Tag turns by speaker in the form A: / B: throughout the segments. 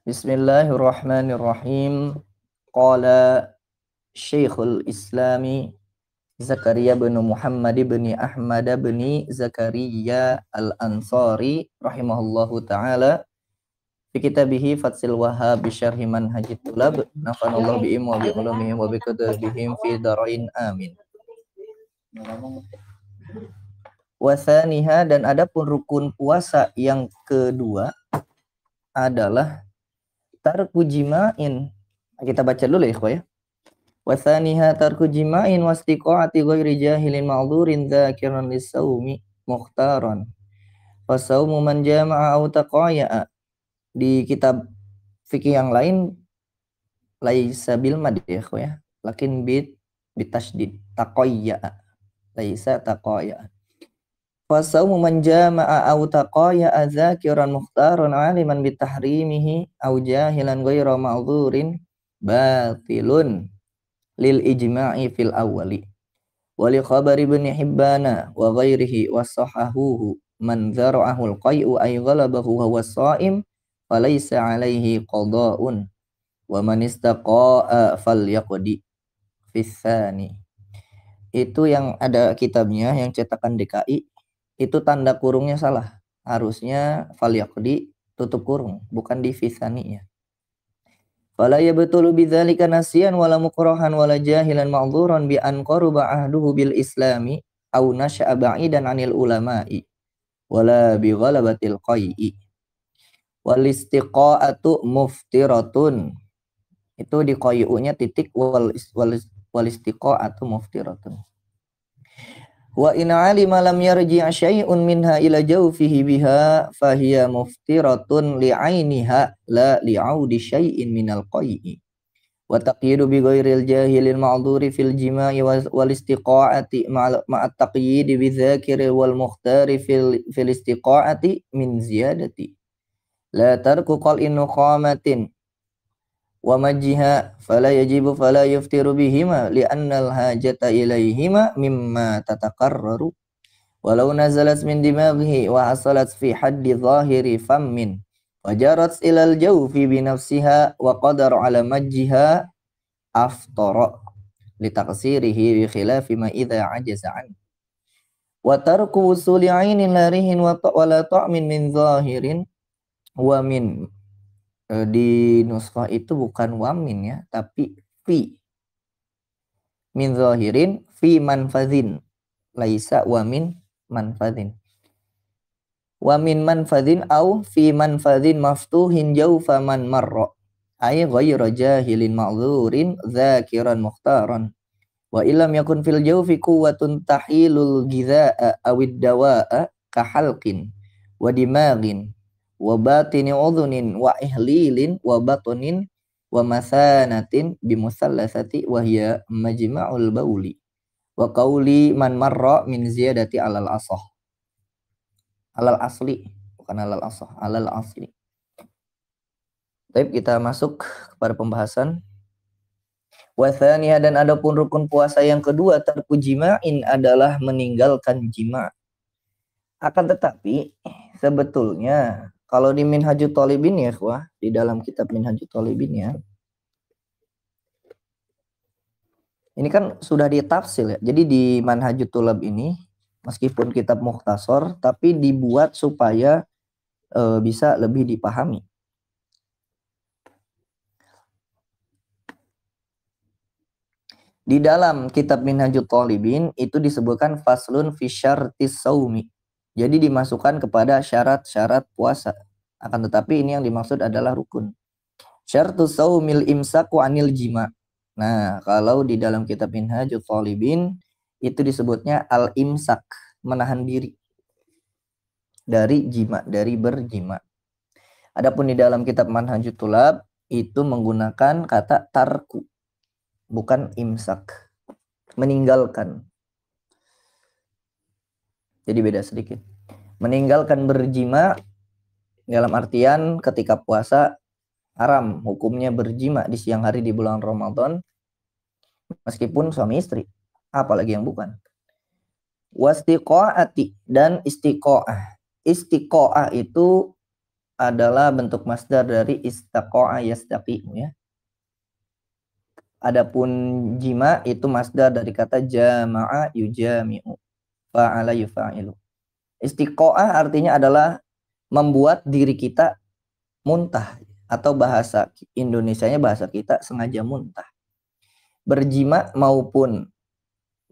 A: Bismillahirrahmanirrahim. Qala Syekhul Islami Zakaria bin Muhammad bin Ahmad bin Zakaria Al-Ansari rahimahullahu taala fi kitabihi Fathul Wahhab bi syarhi Manhajit Tulab nafanallahu bi'im wa bi ulumihim wa bi kutubihim fi darain amin. Wasaniha, dan adapun rukun puasa yang kedua adalah tarku jima'in. Kita baca dulu ya, ikhwah ya. Wasaniha tarku jima'in wastiqa'ati ghairi jahilin ma'dhurin dzakiran lis-saumi mukhtaran. Fasaumu man jama'a aw taqaya'a. Di kitab fikih yang lain laisa bil mad ya, ikhwah ya. Lakin bitasydid taqayya'a. Laisa taqaya'a. Fasaumu man jama'a aw taqaya'a dzakiran mukhtaran 'aliman bitahrimihi aw jahilan ghaira ma'dhurin batilun lil ijma'i fil awwali wa li khabari ibn Hibbana wa ghairihi wa sahahuhu man zara'ahu al-qai'u ay ghalabahu huwa as-sha'im falaysa 'alaihi qada'un wa man istaqa'a falyaqdi fi tsani. Itu yang ada kitabnya yang cetakan DKI, itu tanda kurungnya salah. Harusnya falyaqdi tutup kurung, bukan di fi tsaninya. Fala yabtulu bidzalika nasyan wala mukrahan wala jahilan ma'dhuran bi an qaruba ahduhu bil islami aw nasha'a ba'idan 'anil ulama'i wala bi ghalabatil qai'i wal istiqa'atu muftiratun. Itu di qai'unya titik wal istiqa'atu muftiratun. Wa in 'alima lam yarji' syai'un minha ila jawfihi biha fahiya muftiratun li'ainiha la li'audi syai'in minal qai'i wa taqyidu bi ghairil jahilil ma'dhuri fil jima'i wal istiqa'ati ma'at taqyidi bi dzakiri wal mukhtari fil istiqa'ati min ziyadati la tarku qal'in nuqamatin wa majjiha fala yajibu fala yuftiru bihima li'annal hajata ilaihima mimma tataqarraru walau nazalat min dimaghi wa hasalat fi haddi zahiri fammin wajarat ilal jawfi bi nafsiha wa qadara ala majjiha aftara litaqsirihi bi khilafi ma idza ajaza an wa tarku usuli ainin larihin wa la ta'min min zahirin wa min. Di nuskhah itu bukan wamin ya, tapi fi. Min zahirin fi manfadhin. Laisa wamin manfadhin. Wamin manfadhin au fi manfadhin maftuhin jawfa man marra. Ay ghayra jahilin ma'dhurin dzakiran mukhtaran. Wa illam yakun fil jawfi quwwatun tahilul ghidha'a awid dawa'a kahalqin wa dimaghin wa batini udhunin wa ihlilin wa batunin wa masanatin bimusallasati wa hiya majma'ul bauli wa qauli man marra min ziyadati alal asah alal asli, bukan alal asah, alal asli. Baik, kita masuk kepada pembahasan. Wa tsaniyah, dan adapun rukun puasa yang kedua tarku jima'in adalah meninggalkan jima'. Akan tetapi sebetulnya kalau di Minhajut Thalibin ya, ikhwah, di dalam kitab Minhajut Thalibin ya, ini kan sudah ditafsir ya. Jadi di Manhajut Thulab ini meskipun kitab mukhtasar tapi dibuat supaya bisa lebih dipahami. Di dalam kitab Minhajut Thalibin itu disebutkan faslun fi syartis saumi. Jadi dimasukkan kepada syarat-syarat puasa. Akan tetapi ini yang dimaksud adalah rukun. Syartus saumil imsaku anil jima'. Nah, kalau di dalam kitab Minhajut Thalibin itu disebutnya al-imsak, menahan diri dari jima', dari berjima'. Adapun di dalam kitab Manhajut Thulab itu menggunakan kata tarku, bukan imsak, meninggalkan. Jadi beda sedikit. Meninggalkan berjima dalam artian ketika puasa haram hukumnya berjima di siang hari di bulan Ramadan meskipun suami istri, apalagi yang bukan. Wastiqaati, dan istiqaah. Istiqaah itu adalah bentuk masdar dari istaqa'a yastaqi'u ya. Adapun jima itu masdar dari kata jama'a yujami'u, fa'ala yufa'ilu. Istiqoah artinya adalah membuat diri kita muntah, atau bahasa Indonesianya, bahasa kita, sengaja muntah. Berjima maupun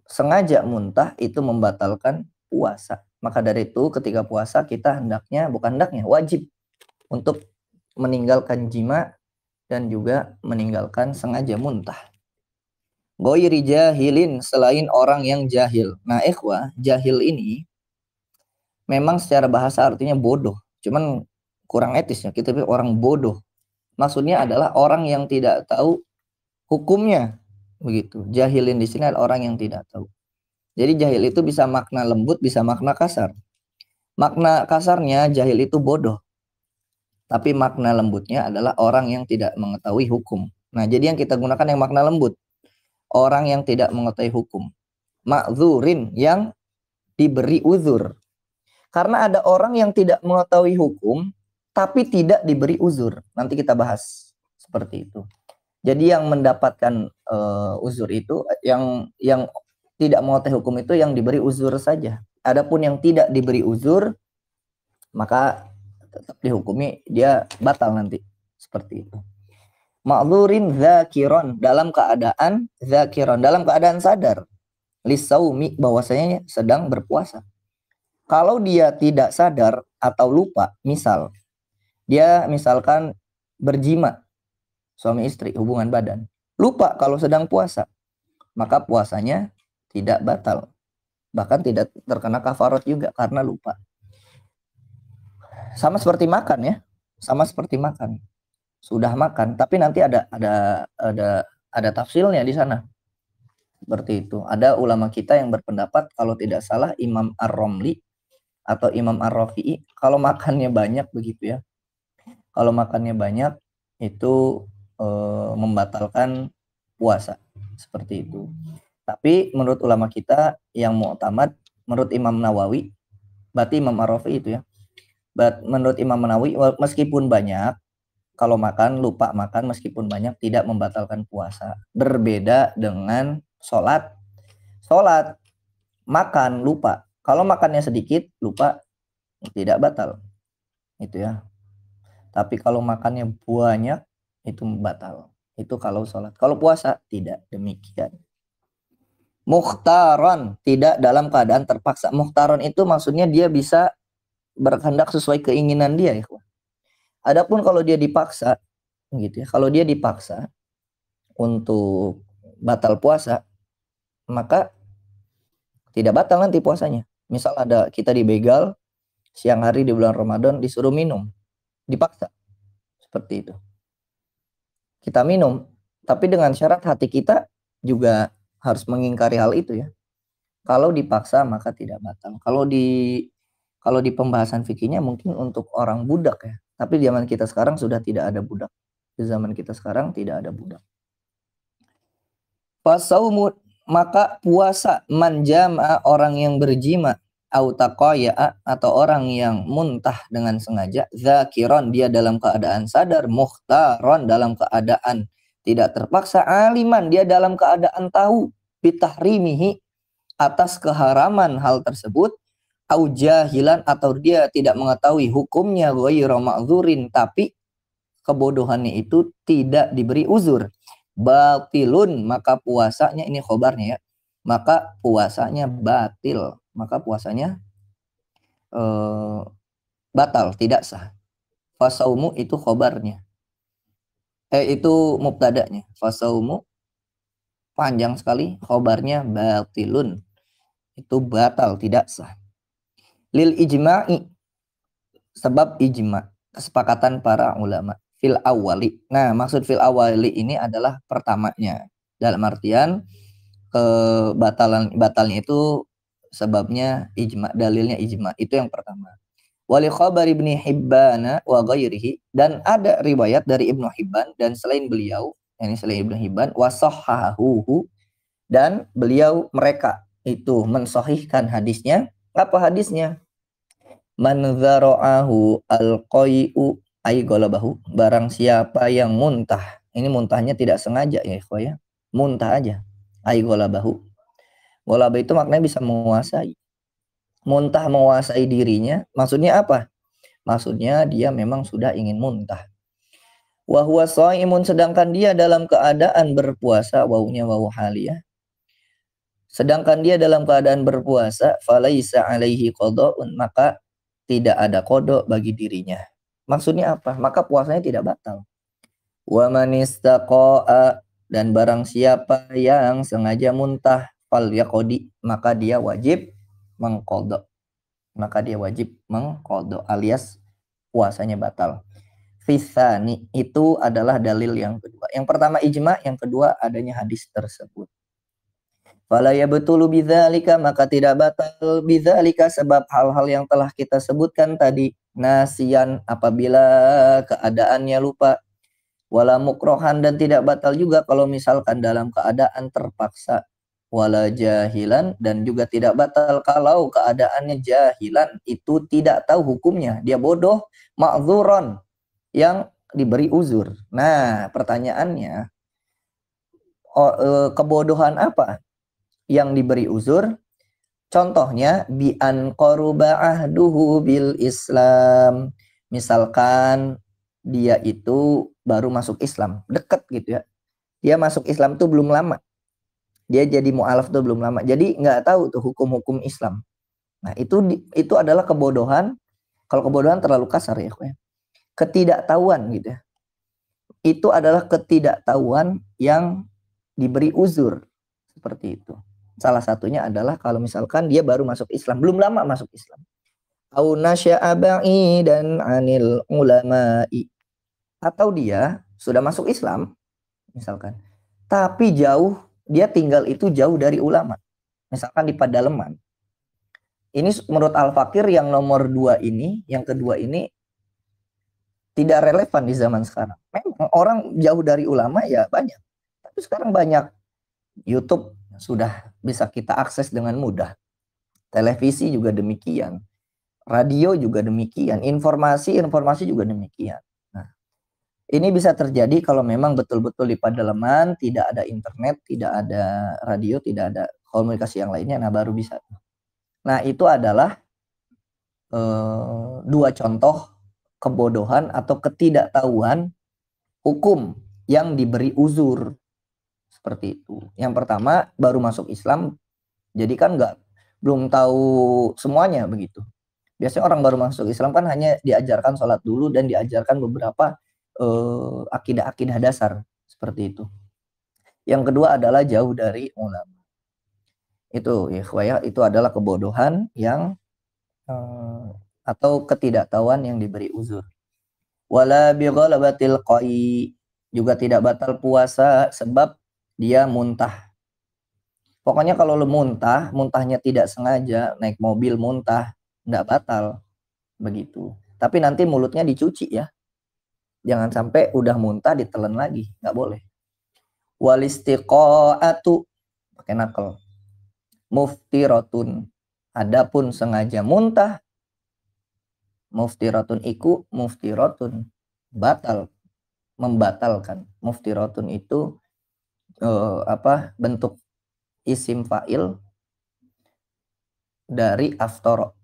A: sengaja muntah itu membatalkan puasa. Maka dari itu ketika puasa kita wajib untuk meninggalkan jima dan juga meninggalkan sengaja muntah. Ghairi jahilin, selain orang yang jahil. Nah, ikhwah, jahil ini memang secara bahasa artinya bodoh. Cuman kurang etis ya, kita bilang orang bodoh. Maksudnya adalah orang yang tidak tahu hukumnya. Begitu. Jahilin di sini adalah orang yang tidak tahu. Jadi jahil itu bisa makna lembut, bisa makna kasar. Makna kasarnya jahil itu bodoh. Tapi makna lembutnya adalah orang yang tidak mengetahui hukum. Nah, jadi yang kita gunakan yang makna lembut. Orang yang tidak mengetahui hukum. Ma'zurin, yang diberi uzur. Karena ada orang yang tidak mengetahui hukum, tapi tidak diberi uzur. Nanti kita bahas seperti itu. Jadi yang mendapatkan uzur itu, yang tidak mengetahui hukum itu yang diberi uzur saja. Adapun yang tidak diberi uzur, maka tetap dihukumi, dia batal nanti. Seperti itu. Ma'dzurin zakiron, dalam keadaan zakiron, dalam keadaan sadar. Lisaumi, bahwasanya sedang berpuasa. Kalau dia tidak sadar atau lupa, misal dia misalkan berjima, suami istri, hubungan badan, lupa kalau sedang puasa, maka puasanya tidak batal. Bahkan tidak terkena kafarat juga karena lupa. Sama seperti makan ya, sama seperti makan. Sudah makan, tapi nanti ada tafsilnya di sana. Seperti itu. Ada ulama kita yang berpendapat, kalau tidak salah Imam Ar-Romli atau Imam Ar-Rafi'i, kalau makannya banyak begitu ya. Kalau makannya banyak itu membatalkan puasa. Seperti itu. Tapi menurut ulama kita yang mu'tamad, menurut Imam Nawawi, berarti Imam Ar-Rafi'i itu ya. Menurut Imam Nawawi, meskipun banyak, kalau makan, lupa makan, meskipun banyak, tidak membatalkan puasa. Berbeda dengan sholat. Sholat, makan, lupa. Kalau makannya sedikit, lupa, tidak batal. Itu ya. Tapi kalau makannya banyak, itu batal. Itu kalau sholat. Kalau puasa, tidak demikian. Mukhtaron, tidak dalam keadaan terpaksa. Mukhtaron itu maksudnya dia bisa berkehendak sesuai keinginan dia. Ya. Adapun kalau dia dipaksa, gitu ya. Kalau dia dipaksa untuk batal puasa, maka tidak batal nanti puasanya. Misal ada kita dibegal siang hari di bulan Ramadan, disuruh minum, dipaksa. Seperti itu. Kita minum, tapi dengan syarat hati kita juga harus mengingkari hal itu ya. Kalau dipaksa maka tidak batal. Kalau di pembahasan fikihnya mungkin untuk orang budak ya. Tapi di zaman kita sekarang sudah tidak ada budak. Di zaman kita sekarang tidak ada budak. Fasaumu, maka puasa, manjama, orang yang berjima, autaqaya, atau orang yang muntah dengan sengaja, zakiron, dia dalam keadaan sadar, mukhtaron, dalam keadaan tidak terpaksa, aliman, dia dalam keadaan tahu, bitahrimihi, atas keharaman hal tersebut, au jahilan, atau dia tidak mengetahui hukumnya, ghairu ma'dzurin, tapi kebodohannya itu tidak diberi uzur, batilun, maka puasanya, ini khobarnya ya, maka puasanya batil, maka puasanya batal, tidak sah. Fasaumu itu khobarnya, itu mubtada'nya. Fasaumu panjang sekali, khobarnya batilun, itu batal, tidak sah. Lil ijma'i, sebab ijma', kesepakatan para ulama. Fil awali. Nah, maksud fil awali ini adalah pertamanya. Dalam artian batalnya itu sebabnya ijma', dalilnya ijma', itu yang pertama. Wali khabar Ibnu Hibban wa ghairihi, dan ada riwayat dari Ibnu Hibban dan selain beliau, ini selain Ibnu Hibban, wa sahhahuhu, dan mereka itu mensahihkan hadisnya. Apa hadisnya? Man dzara'ahu al-qai'u ay golabahu, barang siapa yang muntah. Ini muntahnya tidak sengaja ya ikhwah ya. Muntah aja. Ay golabahu. Golaba itu maknanya bisa menguasai. Muntah menguasai dirinya, maksudnya apa? Maksudnya dia memang sudah ingin muntah. Wa huwa shaimun, sedangkan dia dalam keadaan berpuasa, wawunya wawu haliyah. Sedangkan dia dalam keadaan berpuasa, falaisa alaihi qada'un, maka tidak ada qada bagi dirinya. Maksudnya apa? Maka puasanya tidak batal. Wa man istaqa'a, dan barang siapa yang sengaja muntah, fal yaqdi, maka dia wajib mengqada. Maka dia wajib mengqada alias puasanya batal. Fisani, itu adalah dalil yang kedua. Yang pertama ijma, yang kedua adanya hadis tersebut. Fala yabtulu bidzalika, maka tidak batal bidzalika sebab hal-hal yang telah kita sebutkan tadi. Nasian, apabila keadaannya lupa. Wala mukrohan, dan tidak batal juga kalau misalkan dalam keadaan terpaksa. Wala jahilan, dan juga tidak batal kalau keadaannya jahilan, itu tidak tahu hukumnya, dia bodoh, ma'dzuron, yang diberi uzur. Nah, pertanyaannya, kebodohan apa yang diberi uzur? Contohnya bi an qaruba ahduhu bil Islam. Misalkan dia itu baru masuk Islam, dekat gitu ya. Dia masuk Islam tuh belum lama. Dia jadi mu'alaf tuh belum lama. Jadi nggak tahu tuh hukum-hukum Islam. Nah, itu adalah kebodohan. Kalau kebodohan terlalu kasar ya, ketidaktahuan gitu ya. Itu adalah ketidaktahuan yang diberi uzur. Seperti itu. Salah satunya adalah kalau misalkan dia baru masuk Islam, belum lama masuk Islam. Au nasya'a ba'idan 'anil ulama'i. Atau dia sudah masuk Islam, misalkan. Tapi dia tinggal itu jauh dari ulama. Misalkan di pedalaman. Ini menurut Al-Fakir yang nomor 2 ini, yang kedua ini tidak relevan di zaman sekarang. Memang orang jauh dari ulama ya banyak. Tapi sekarang banyak YouTube sudah bisa kita akses dengan mudah. Televisi juga demikian. Radio juga demikian. Informasi juga demikian. Nah, ini bisa terjadi kalau memang betul-betul di pedalaman, tidak ada internet, tidak ada radio, tidak ada komunikasi yang lainnya. Nah, baru bisa. Nah, itu adalah dua contoh kebodohan atau ketidaktahuan hukum yang diberi uzur. Seperti itu. Yang pertama, baru masuk Islam, jadi kan belum tahu semuanya begitu. Biasanya orang baru masuk Islam kan hanya diajarkan sholat dulu dan diajarkan beberapa akidah-akidah dasar seperti itu. Yang kedua adalah jauh dari ulama. Itu ya, itu adalah kebodohan yang atau ketidaktahuan yang diberi uzur. Wala bi ghalabatil qai, juga tidak batal puasa sebab dia muntah. Pokoknya kalau lu muntahnya tidak sengaja, naik mobil muntah, enggak batal. Begitu. Tapi nanti mulutnya dicuci ya. Jangan sampai udah muntah ditelan lagi, enggak boleh. Wal istiqaatu, pakai nakal. Muftiratun, adapun sengaja muntah, muftiratun iku muftiratun, batal, membatalkan. Muftiratun itu bentuk isim fa'il dari aftoro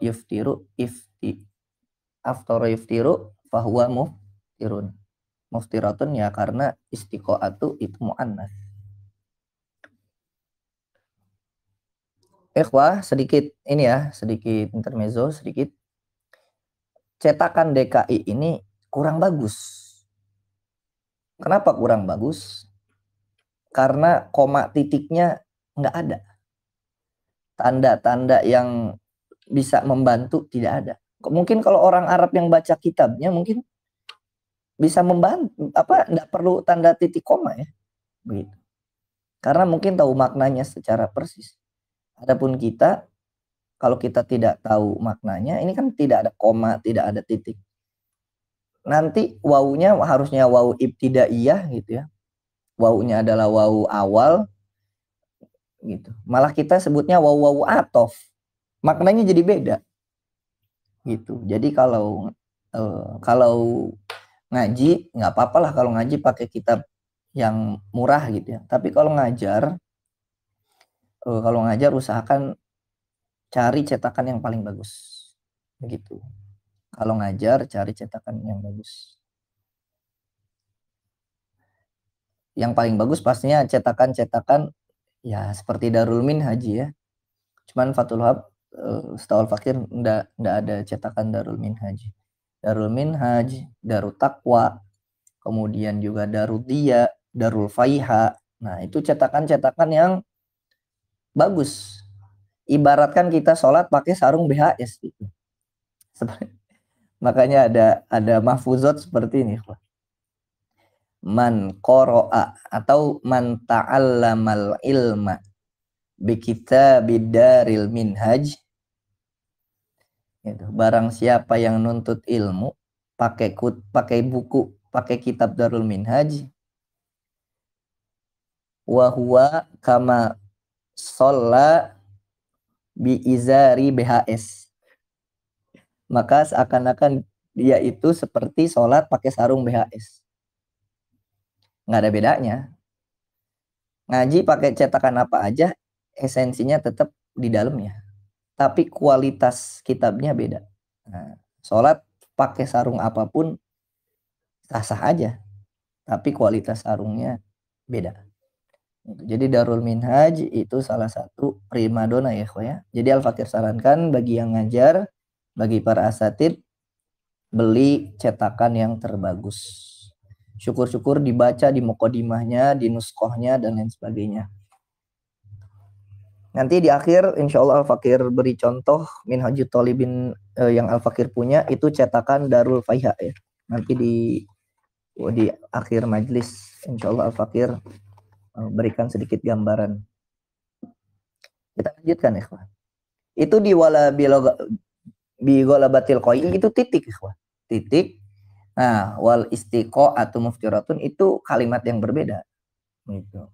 A: yuftiru aftoro yuftiru fahuwa muftirun. Muftiratun ya karena istiqoatu itu mu'annas. Ikhwah, sedikit ini ya, sedikit intermezzo, sedikit. Cetakan DKI ini kurang bagus. Kenapa kurang bagus? Karena koma titiknya nggak ada. Tanda-tanda yang bisa membantu tidak ada. Mungkin kalau orang Arab yang baca kitabnya mungkin bisa membantu, nggak perlu tanda titik koma ya. Begitu. Karena mungkin tahu maknanya secara persis. Adapun kita, kalau kita tidak tahu maknanya, ini kan tidak ada koma, tidak ada titik. Nanti wawunya harusnya wawu ibtidaiyah gitu ya. Wawunya adalah wawu awal gitu. Malah kita sebutnya wawu atof. Maknanya jadi beda. gitu. Jadi kalau ngaji nggak apa-apa lah kalau ngaji pakai kitab yang murah gitu ya. Tapi kalau ngajar usahakan cari cetakan yang paling bagus. Begitu. Kalau ngajar cari cetakan yang bagus. Yang paling bagus pastinya cetakan-cetakan ya seperti Darul Minhaj ya. Cuman Fathul Wahab setahu Al-Fakir enggak ada cetakan Darul Minhaj. Darul Minhaj, Darul Taqwa, kemudian juga Darul Diya, Darul Faiha. Nah, itu cetakan-cetakan yang bagus. Ibaratkan kita sholat pakai sarung BHS gitu. Makanya ada mahfuzat seperti ini. Man qara'a atau man ta'allamal ilma bi kitabid Daril Minhaj. Gitu. Barang siapa yang nuntut ilmu pakai buku, pakai kitab Darul Minhaj, wa huwa kama sholla bi izari BHS. Maka seakan-akan dia itu seperti sholat pakai sarung BHS. Nggak ada bedanya. Ngaji pakai cetakan apa aja, esensinya tetap di dalamnya. Tapi kualitas kitabnya beda. Nah, sholat pakai sarung apapun sah-sah aja. Tapi kualitas sarungnya beda. Jadi Darul Minhaj itu salah satu primadona ya. Jadi Al-Fakir sarankan bagi yang ngajar, bagi para asatid, beli cetakan yang terbagus. Syukur-syukur dibaca di muqaddimahnya, di nuskohnya, dan lain sebagainya. Nanti di akhir insya Allah Al-Fakir beri contoh Minhajut Thalibin yang Al-Fakir punya itu cetakan Darul Faiha ya. Nanti di akhir majlis insya Allah Al-Fakir berikan sedikit gambaran. Kita lanjutkan ya. Itu di wala bi ghalabatil qoi itu titik ikhwan. Titik. Nah, wal istiqa'atu muftiratun itu kalimat yang berbeda. Gitu.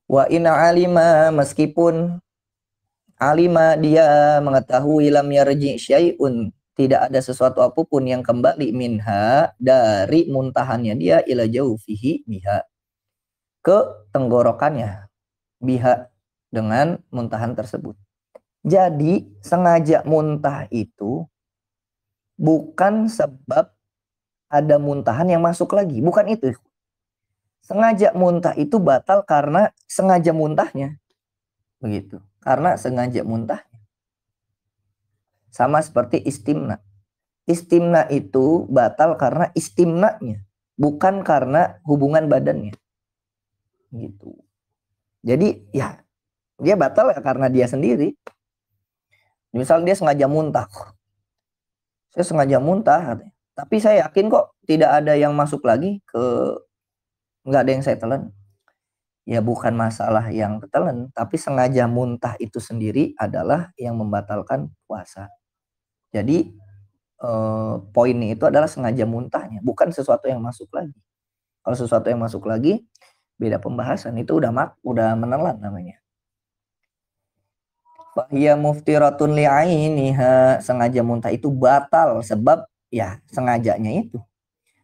A: Wa inna alima meskipun alima dia mengetahui lam yarji syai'un tidak ada sesuatu apapun yang kembali minha dari muntahannya dia ila jaufihi biha ke tenggorokannya biha dengan muntahan tersebut. Jadi sengaja muntah itu bukan sebab ada muntahan yang masuk lagi. Bukan itu. Sengaja muntah itu batal karena sengaja muntahnya. Begitu. Karena sengaja muntahnya. Sama seperti istimna. Istimna itu batal karena istimnanya. Bukan karena hubungan badannya. Gitu. Jadi ya dia batal ya karena dia sendiri. Misal dia sengaja muntah. Saya sengaja muntah. Tapi saya yakin kok tidak ada yang masuk lagi nggak ada yang saya telan. Ya bukan masalah yang ketelan, tapi sengaja muntah itu sendiri adalah yang membatalkan puasa. Jadi poinnya itu adalah sengaja muntahnya, bukan sesuatu yang masuk lagi. Kalau sesuatu yang masuk lagi, beda pembahasan. Itu udah menelan namanya. Fahiya muftiratun li'ainiha, sengaja muntah itu batal sebab ya sengajanya itu.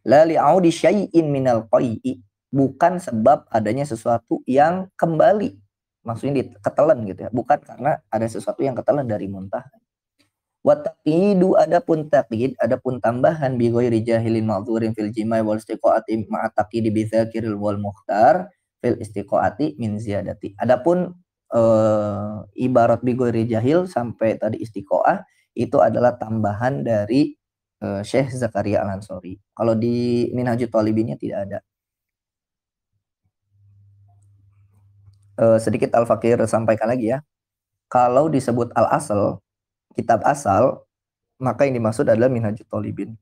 A: La li'audi syai'in minal qai'i, bukan sebab adanya sesuatu yang kembali. Maksudnya ketelan gitu ya, bukan karena ada sesuatu yang ketelan dari muntah. Wa taqidu adapun taqid, adapun tambahan bi ghairi jahilin ma'dzurin fil jima' wal istiqaati ma'a taqidi bi dzakiril wal mukhtar fil istiqaati min ziyadati. Adapun ibarat bi ghairi jahil sampai tadi istiqaah itu adalah tambahan dari Syekh Zakaria Al-Ansori. Kalau di Minhajut Thalibinnya tidak ada. Sedikit Al-Fakir sampaikan lagi ya. Kalau disebut al-asal, kitab asal, maka yang dimaksud adalah Minhajut Thalibin.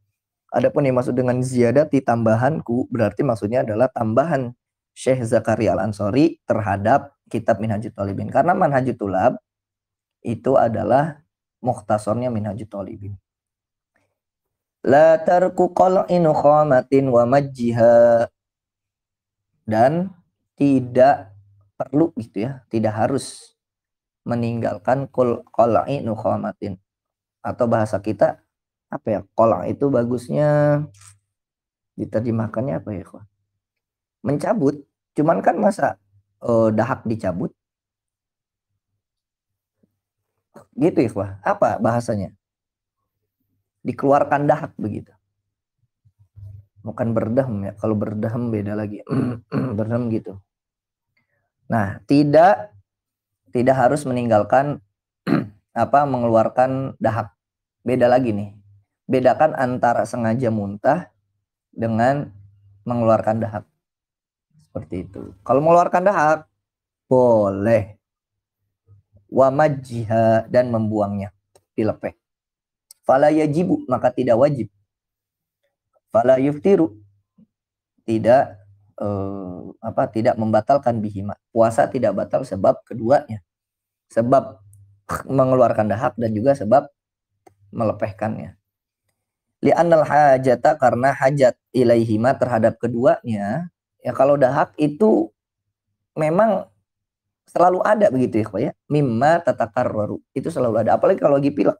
A: Adapun yang dimaksud dengan ziyadati tambahanku, berarti maksudnya adalah tambahan Syekh Zakaria Al-Ansori terhadap kitab Minhajut Thalibin. Karena Manhajut Tulab itu adalah mukhtasornya Minhajut Thalibin. La tarku qal'in khamatin wa majjiha, dan tidak perlu gitu ya, tidak harus meninggalkan qal'in khamatin, atau bahasa kita apa ya? Qala itu bagusnya diterjemahkannya apa ya, ikhwah? Mencabut. Cuman kan masa dahak dicabut? Gitu, ikhwah. Apa bahasanya? Dikeluarkan dahak begitu. Bukan berdahem ya. Kalau berdahem beda lagi. Berdahem gitu. Nah, tidak harus meninggalkan apa mengeluarkan dahak. Beda lagi nih. Bedakan antara sengaja muntah dengan mengeluarkan dahak. Seperti itu. Kalau mengeluarkan dahak boleh. Wa majjiha dan membuangnya. Dilepeh. Fala yajibu maka tidak wajib. Fala yuftiru tidak tidak membatalkan bihima. Puasa tidak batal sebab keduanya. Sebab mengeluarkan dahak dan juga sebab melepehkannya. Li'annal hajata karena hajat ilaihima terhadap keduanya. Ya kalau dahak itu memang selalu ada begitu ya. Mimma tatakarraru. Itu selalu ada. Apalagi kalau lagi pilek.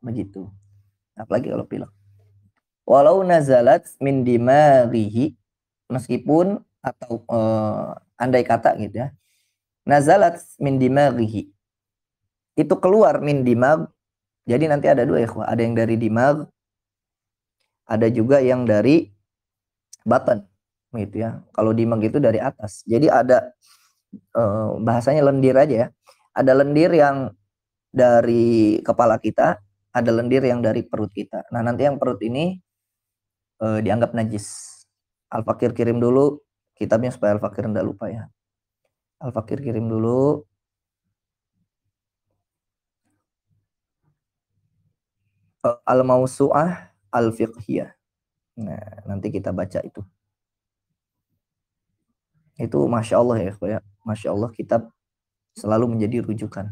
A: Begitu. Apalagi kalau pilek. Walau nazalat min dimaghihi meskipun atau andai kata gitu ya. Nazalat min dimaghihi. Itu keluar min dimag. Jadi nanti ada dua ya, ada yang dari dimag, ada juga yang dari batan gitu ya. Kalau dimag itu dari atas. Jadi ada bahasanya lendir aja ya. Ada lendir yang dari kepala kita, ada lendir yang dari perut kita. Nah, nanti yang perut ini dianggap najis. Al-Fakir kirim dulu kitabnya supaya Al-Fakir enggak lupa ya. Al-Fakir kirim dulu. Al-Mausu'ah Al-Fiqhiyah. Nah, nanti kita baca itu. Itu Masya Allah ya. Masya Allah kitab selalu menjadi rujukan.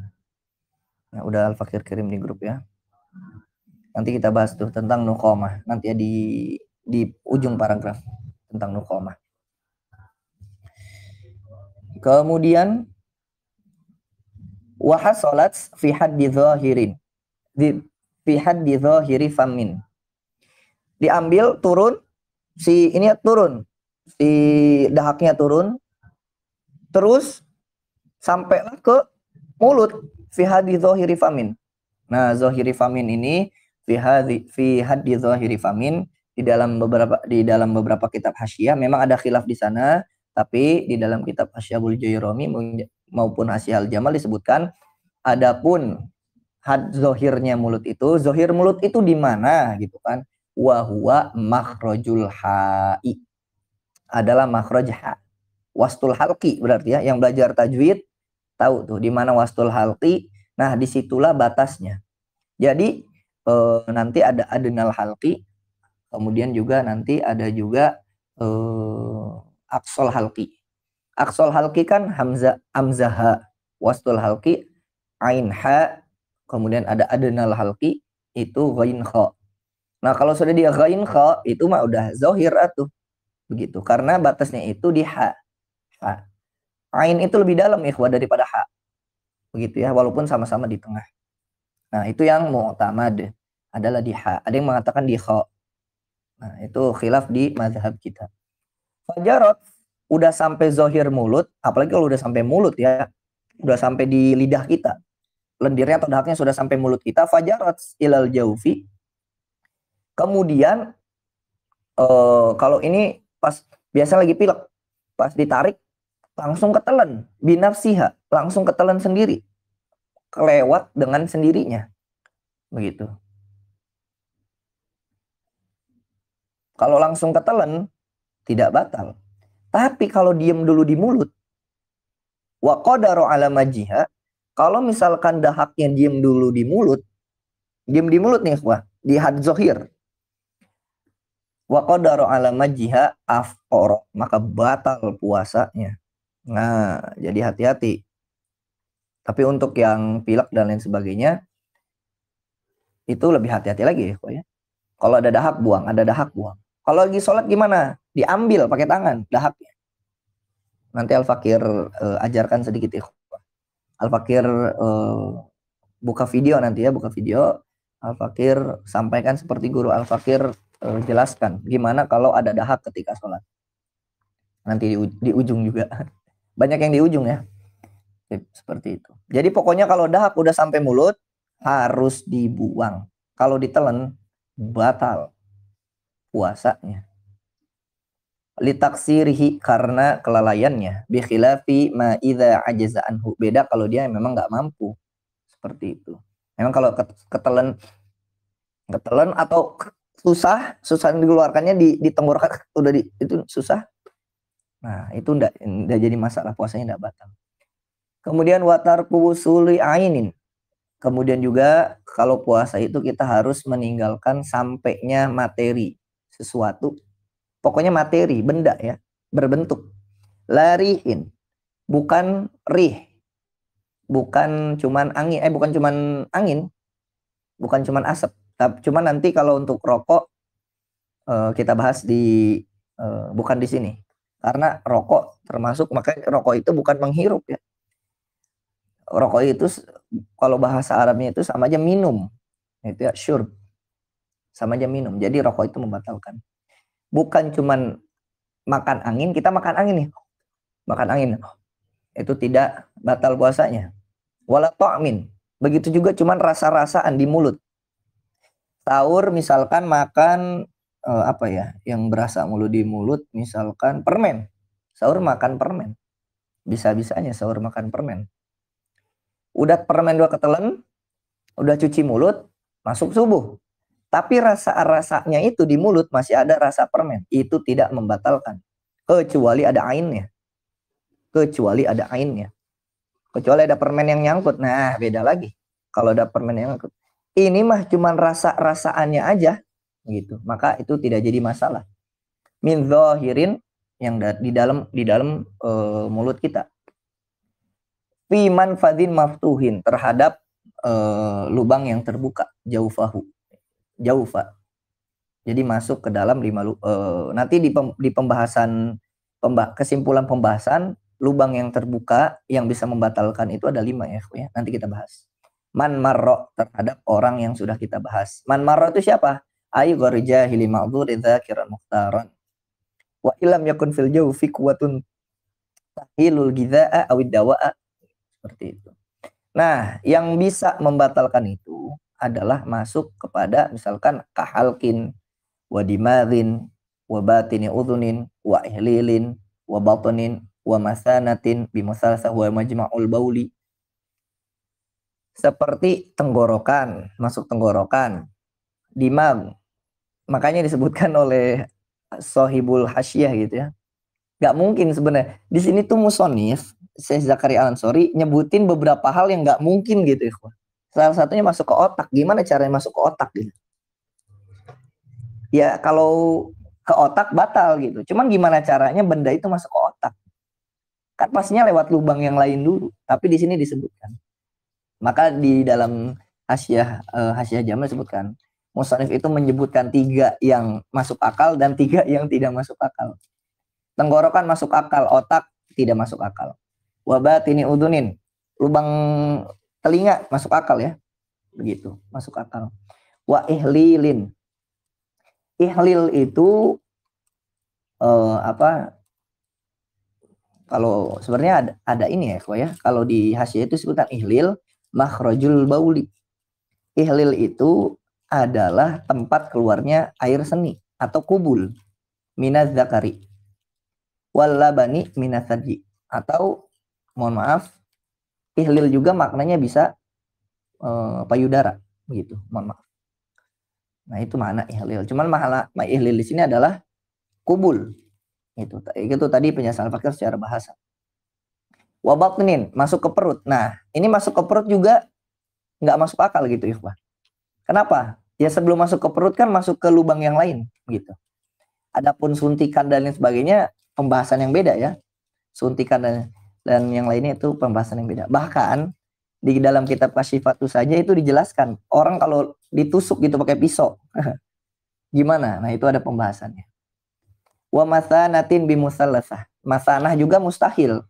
A: Nah, udah Al-Fakir kirim di grup ya. Nanti kita bahas tuh tentang nuqomah. Nanti ya di ujung paragraf tentang nuqomah. Kemudian wahasolat fi haddi zahirin. Fi haddi zahiri famin. Diambil turun si ini turun. Si dahaknya turun. Terus sampailah ke mulut fi haddi zahiri famin. Nah, zahiri famin ini fi haddi zahiri famin di dalam beberapa kitab Hasyiyah memang ada khilaf di sana, tapi di dalam kitab Hasyiyahul Jairami maupun Hasyiyah Al-Jamal disebutkan adapun had zahirnya mulut itu, zahir mulut itu di mana gitu kan? Wa huwa makhrajul ha'i. Adalah makhraj ha. Wastul halqi berarti ya, yang belajar tajwid tahu tuh di mana wastul halqi. Nah, disitulah batasnya. Jadi nanti ada adnal halqi, kemudian juga nanti ada juga aqsal halqi. Aqsal halqi kan hamzah amzah, wastul halqi ain ha, kemudian ada adnal halqi itu ghain kha. Nah, kalau sudah dia ghain kha itu mah udah zahir atuh. Begitu. Karena batasnya itu di ha. Ha. Ain itu lebih dalam ikhwah daripada ha. Begitu ya, walaupun sama-sama di tengah. Nah, itu yang mu'tamad adalah di ha. Ada yang mengatakan di kha. Nah, itu khilaf di mazhab kita. Fajarot udah sampai zahir mulut, apalagi kalau udah sampai mulut ya, udah sampai di lidah kita. Lendirnya atau dahaknya sudah sampai mulut kita, fajarot ilal jaufi. Kemudian kalau ini pas biasa lagi pilek, pas ditarik langsung ketelan, binafsiha, langsung ketelan sendiri. Kelewat dengan sendirinya. Begitu. Kalau langsung ketelan tidak batal. Tapi kalau diem dulu di mulut, wa qadaru ala majjiha, kalau misalkan dahaknya diem dulu di mulut nih, wah, di had zohir. Wa qadaru ala majjiha afqara, maka batal puasanya. Nah, jadi hati-hati. Tapi untuk yang pilek dan lain sebagainya, itu lebih hati-hati lagi ya. Kalau ada dahak buang, Kalau lagi sholat gimana? Diambil pakai tangan dahaknya. Nanti Al-Fakir ajarkan sedikit ya. Al-Fakir buka video nanti ya, Al-Fakir sampaikan seperti guru Al-Fakir jelaskan. Gimana kalau ada dahak ketika sholat. Nanti di ujung juga. Banyak yang di ujung ya. Seperti itu. Jadi pokoknya kalau dahak udah sampai mulut, harus dibuang. Kalau ditelan, batal puasanya. Litaksirihi, karena kelalaiannya. Bikhilafi ma idza ajaza anhu. Beda kalau dia memang nggak mampu. Seperti itu. Memang kalau ketelan atau susah dikeluarkannya di tenggorokan udah itu susah. Nah, itu enggak jadi masalah, puasanya enggak batal. Kemudian watar wusuli ainin. Kemudian juga kalau puasa itu kita harus meninggalkan sampainya materi sesuatu. Pokoknya materi, benda ya, berbentuk. Larihin, bukan rih. Bukan cuman angin, bukan cuman asap. Tapi cuman nanti kalau untuk rokok kita bahas bukan di sini. Karena rokok termasuk, makanya rokok itu bukan menghirup ya. Rokok itu kalau bahasa Arabnya itu sama aja minum. Itu ya syurb. Sama aja minum. Jadi rokok itu membatalkan. Bukan cuman makan angin, kita makan angin nih. Makan angin. Itu tidak batal puasanya. Wala ta'min. Begitu juga cuman rasa-rasaan di mulut. Sahur misalkan makan apa ya, yang berasa mulu di mulut, misalkan permen. Sahur makan permen. Bisa-bisanya sahur makan permen. Udah permen 2 ketelan, udah cuci mulut, masuk subuh. Tapi rasa-rasanya itu di mulut masih ada rasa permen. Itu tidak membatalkan. Kecuali ada ainnya. Kecuali ada permen yang nyangkut. Nah, beda lagi. Kalau ada permen yang nyangkut. Ini mah cuman rasa-rasaannya aja. Gitu. Maka itu tidak jadi masalah. Min zahirin, yang di dalam mulut kita. Fi manfadin maftuhin, terhadap lubang yang terbuka, jaufa. Jadi masuk ke dalam 5 nanti di pembahasan kesimpulan pembahasan lubang yang terbuka yang bisa membatalkan itu ada 5 ya. Nanti kita bahas. Man marro, terhadap orang yang sudah kita bahas. Man marro itu siapa? Ayu gharijahili ma'dzurin dzakiran mukhtaran. Wa illam yakun fil jawfi quwwatun tahilul gidza'a awid dawa'a. Seperti itu. Nah, yang bisa membatalkan itu adalah masuk kepada misalkan kahalkin, wa dimadhin, wa batini udhunin, wa ihlilin, wa batonin, wa masanatin, bimusalsah wa majma'ul bauli. Seperti tenggorokan, masuk tenggorokan, dimag. Makanya disebutkan oleh Sohibul Hasyiyah gitu ya. Gak mungkin sebenarnya. Di sini tuh musonif, Syekh Zakaria Al-Ansori nyebutin beberapa hal yang gak mungkin gitu ya. Salah satunya masuk ke otak. Gimana caranya masuk ke otak gitu? Ya kalau ke otak batal gitu. Cuman gimana caranya benda itu masuk ke otak? Kan pastinya lewat lubang yang lain dulu. Tapi di sini disebutkan. Maka di dalam Hasyiyah Jamal disebutkan. Musonif itu menyebutkan 3 yang masuk akal dan 3 yang tidak masuk akal. Tenggorokan masuk akal, otak tidak masuk akal. Wabatini udunin, lubang telinga masuk akal ya. Begitu, masuk akal. Wa ihlilin. Ihlil itu kalau sebenarnya ada ini ya. Kalau di Hasyiyah itu disebutkan ihlil makhrajul bauli. Ihlil itu adalah tempat keluarnya air seni atau kubul minaz zakari wal labani minaz sarji. Atau mohon maaf, ihlil juga maknanya bisa payudara gitu. Mohon maaf. Nah, itu makna ihlil. Cuman ihlil di sini adalah kubul. Itu tadi penjelasan Al-Fakir secara bahasa. Wa batnin, masuk ke perut. Nah, ini masuk ke perut juga nggak masuk akal gitu, ikhwah. Kenapa? Ya sebelum masuk ke perut kan masuk ke lubang yang lain gitu. Adapun suntikan dan lain sebagainya pembahasan yang beda ya. Suntikan dan yang lainnya itu pembahasan yang beda. Bahkan di dalam kitab Kasyifatus saja itu dijelaskan orang kalau ditusuk gitu pakai pisau gimana? Nah, itu ada pembahasannya. Wa masanatin bimusallasah. Masanah juga mustahil.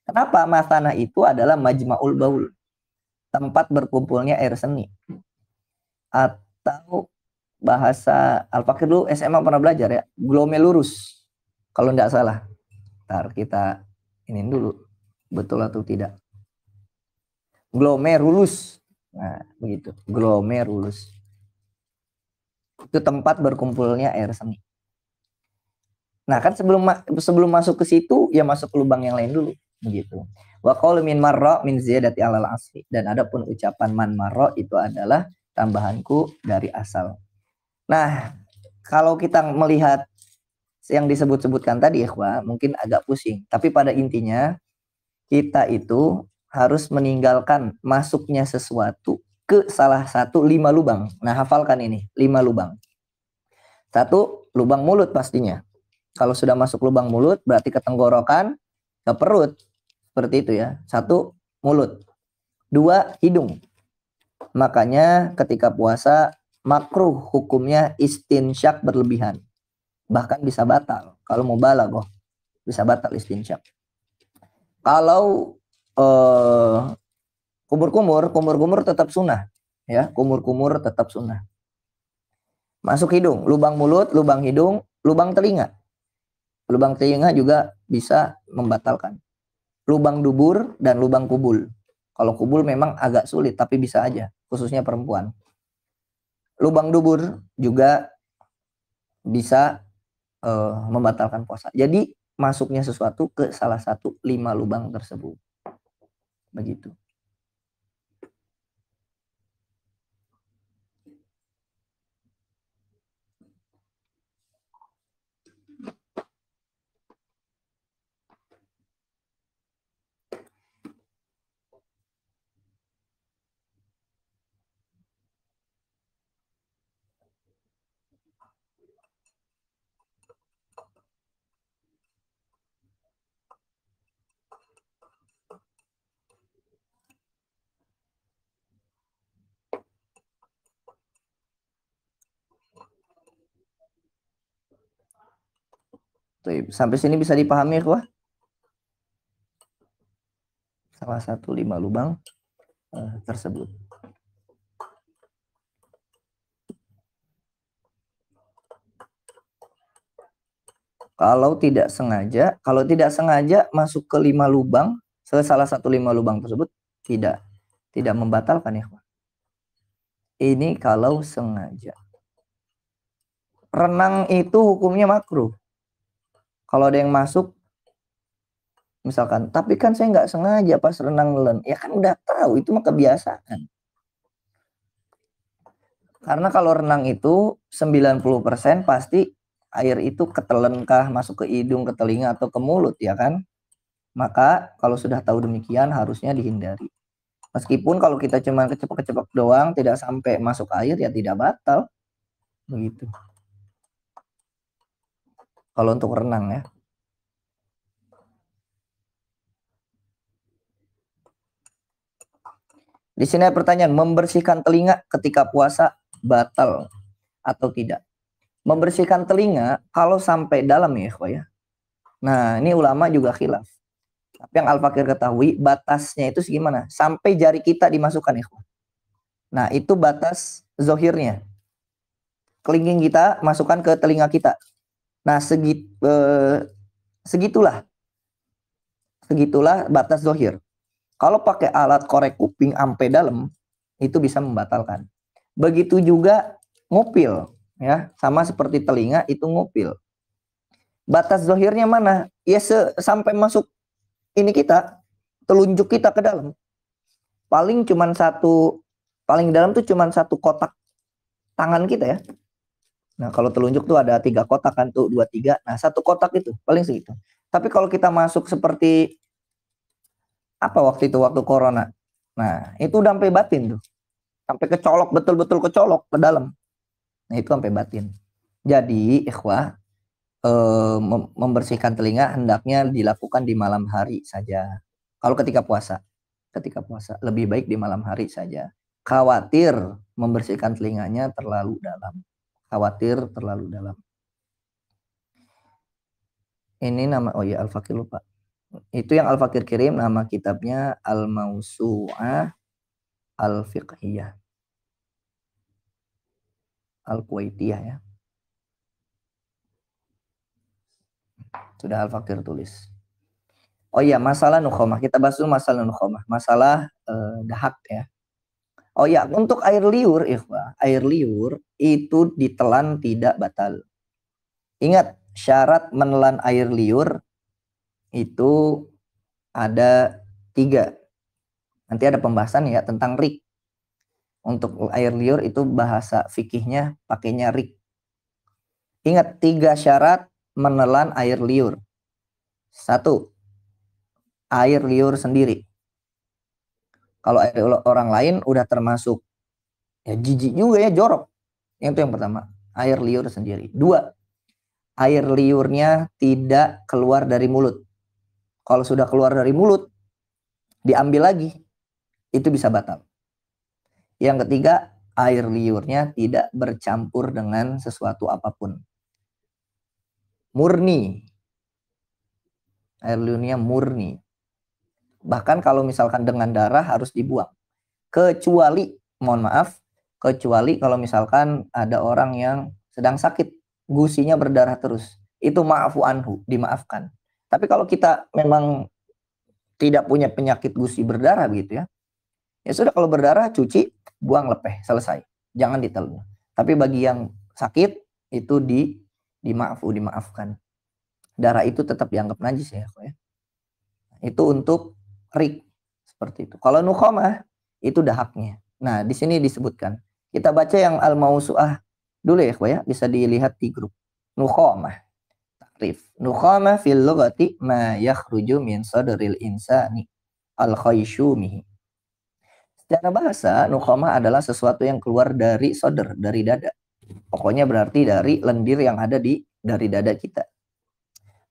A: Kenapa? Masanah itu adalah majma'ul baul. Tempat berkumpulnya air seni. atau bahasa Al-Fakir dulu SMA pernah belajar ya, glomerulus. Kalau tidak salah. Ntar kita ini dulu, betul atau tidak. Glomerulus. Nah, begitu. Glomerulus. Itu tempat berkumpulnya air seni. Nah, kan sebelum masuk ke situ ya masuk ke lubang yang lain dulu, begitu. Wa qaul min marra min ziyadati alal asli. Dan adapun ucapan man marra itu adalah tambahanku dari asal. Nah, kalau kita melihat yang disebut-sebutkan tadi ikhwah, mungkin agak pusing, tapi pada intinya kita itu harus meninggalkan masuknya sesuatu ke salah satu 5 lubang. Nah, hafalkan ini, 5 lubang. 1, lubang mulut pastinya. Kalau sudah masuk lubang mulut, berarti ke tenggorokan, ke perut. Seperti itu ya. 1, mulut. 2, hidung. Makanya ketika puasa, makruh hukumnya istinsyak berlebihan. Bahkan bisa batal. Kalau mau balaghah, bisa batal istinsyak. Kalau kumur-kumur tetap sunnah. Ya, kumur-kumur tetap sunnah. Masuk hidung, lubang mulut, lubang hidung, lubang telinga. Lubang telinga juga bisa membatalkan. Lubang dubur dan lubang kubul. Kalau kubul memang agak sulit, tapi bisa aja, khususnya perempuan. Lubang dubur juga bisa membatalkan puasa. Jadi masuknya sesuatu ke salah satu 5 lubang tersebut. Begitu. Sampai sini bisa dipahami ya, salah satu 5 lubang tersebut. Kalau tidak sengaja masuk ke 5 lubang, salah satu 5 lubang tersebut tidak membatalkan ya. Ini kalau sengaja. Renang itu hukumnya makruh. Kalau ada yang masuk, misalkan, tapi kan saya nggak sengaja pas renang nelen. Ya kan udah tahu, itu mah kebiasaan. Karena kalau renang itu 90% pasti air itu ketelenkah, masuk ke hidung, ke telinga, atau ke mulut ya kan. Maka kalau sudah tahu demikian harusnya dihindari. Meskipun kalau kita cuma kecepak-kecepak doang, tidak sampai masuk air ya tidak batal. Begitu. Kalau untuk renang ya. Di sini ada pertanyaan, membersihkan telinga ketika puasa batal atau tidak? Membersihkan telinga kalau sampai dalam ya, ikhwah ya. Nah, ini ulama juga khilaf. Tapi yang Al-Fakir ketahui batasnya itu segimana? Sampai jari kita dimasukkan ikhwah. Nah, itu batas zohirnya. Kelingking kita masukkan ke telinga kita. Nah, segitulah batas zohir. Kalau pakai alat korek kuping sampai dalam, itu bisa membatalkan. Begitu juga ngupil, ya, sama seperti telinga itu ngupil. Batas zohirnya mana? Ya sampai masuk ini kita, telunjuk kita ke dalam. Paling dalam tuh cuman satu kotak tangan kita ya. Nah, kalau telunjuk tuh ada 3 kotak kan tuh, 2, 3. Nah, satu kotak itu paling segitu. Tapi kalau kita masuk seperti apa waktu corona. Nah, itu udah sampai batin tuh. Sampai kecolok, betul-betul kecolok ke dalam. Nah, itu sampai batin. Jadi, ikhwah, membersihkan telinga hendaknya dilakukan di malam hari saja. Kalau ketika puasa lebih baik di malam hari saja. Khawatir membersihkan telinganya terlalu dalam. Ini nama, Al-Fakir lupa. Itu yang Al-Fakir kirim, nama kitabnya Al-Mausu'ah Al-Fiqhiyah. Al-Kuwaitiyah ya. Sudah Al-Fakir tulis. Oh iya, masalah nukhomah. Kita bahas dulu masalah nukhomah. Masalah dahak ya. Oh ya, untuk air liur, ikhwah, air liur itu ditelan tidak batal. Ingat, syarat menelan air liur itu ada 3. Nanti ada pembahasan ya tentang rik. Untuk air liur itu bahasa fikihnya pakainya rik. Ingat 3 syarat menelan air liur. 1, air liur sendiri. Kalau air orang lain udah termasuk ya jijik juga ya, jorok. Itu yang pertama, air liur sendiri. 2, air liurnya tidak keluar dari mulut. Kalau sudah keluar dari mulut, diambil lagi, itu bisa batal. Yang ketiga, air liurnya tidak bercampur dengan sesuatu apapun. Murni. Air liurnya murni. Bahkan kalau misalkan dengan darah harus dibuang. Kecuali, mohon maaf, kecuali kalau misalkan ada orang yang sedang sakit, gusinya berdarah terus. Itu ma'fu anhu, dimaafkan. Tapi kalau kita memang tidak punya penyakit gusi berdarah begitu ya, ya sudah, kalau berdarah cuci, buang, lepeh, selesai. Jangan ditelan. Tapi bagi yang sakit itu dimaafkan. Darah itu tetap dianggap najis ya. Itu untuk rik seperti itu. Kalau nukhamah itu dahaknya. Nah, di sini disebutkan. Kita baca yang al-mausu'ah dulu ya, bisa dilihat di grup. Nukhamah. Takrif. Nukhamah fil lughati ma yakhruju min sadril insani al-khaysyumihi. Secara bahasa, nukhamah adalah sesuatu yang keluar dari sodr, dari dada. Pokoknya berarti dari lendir yang ada dari dada kita.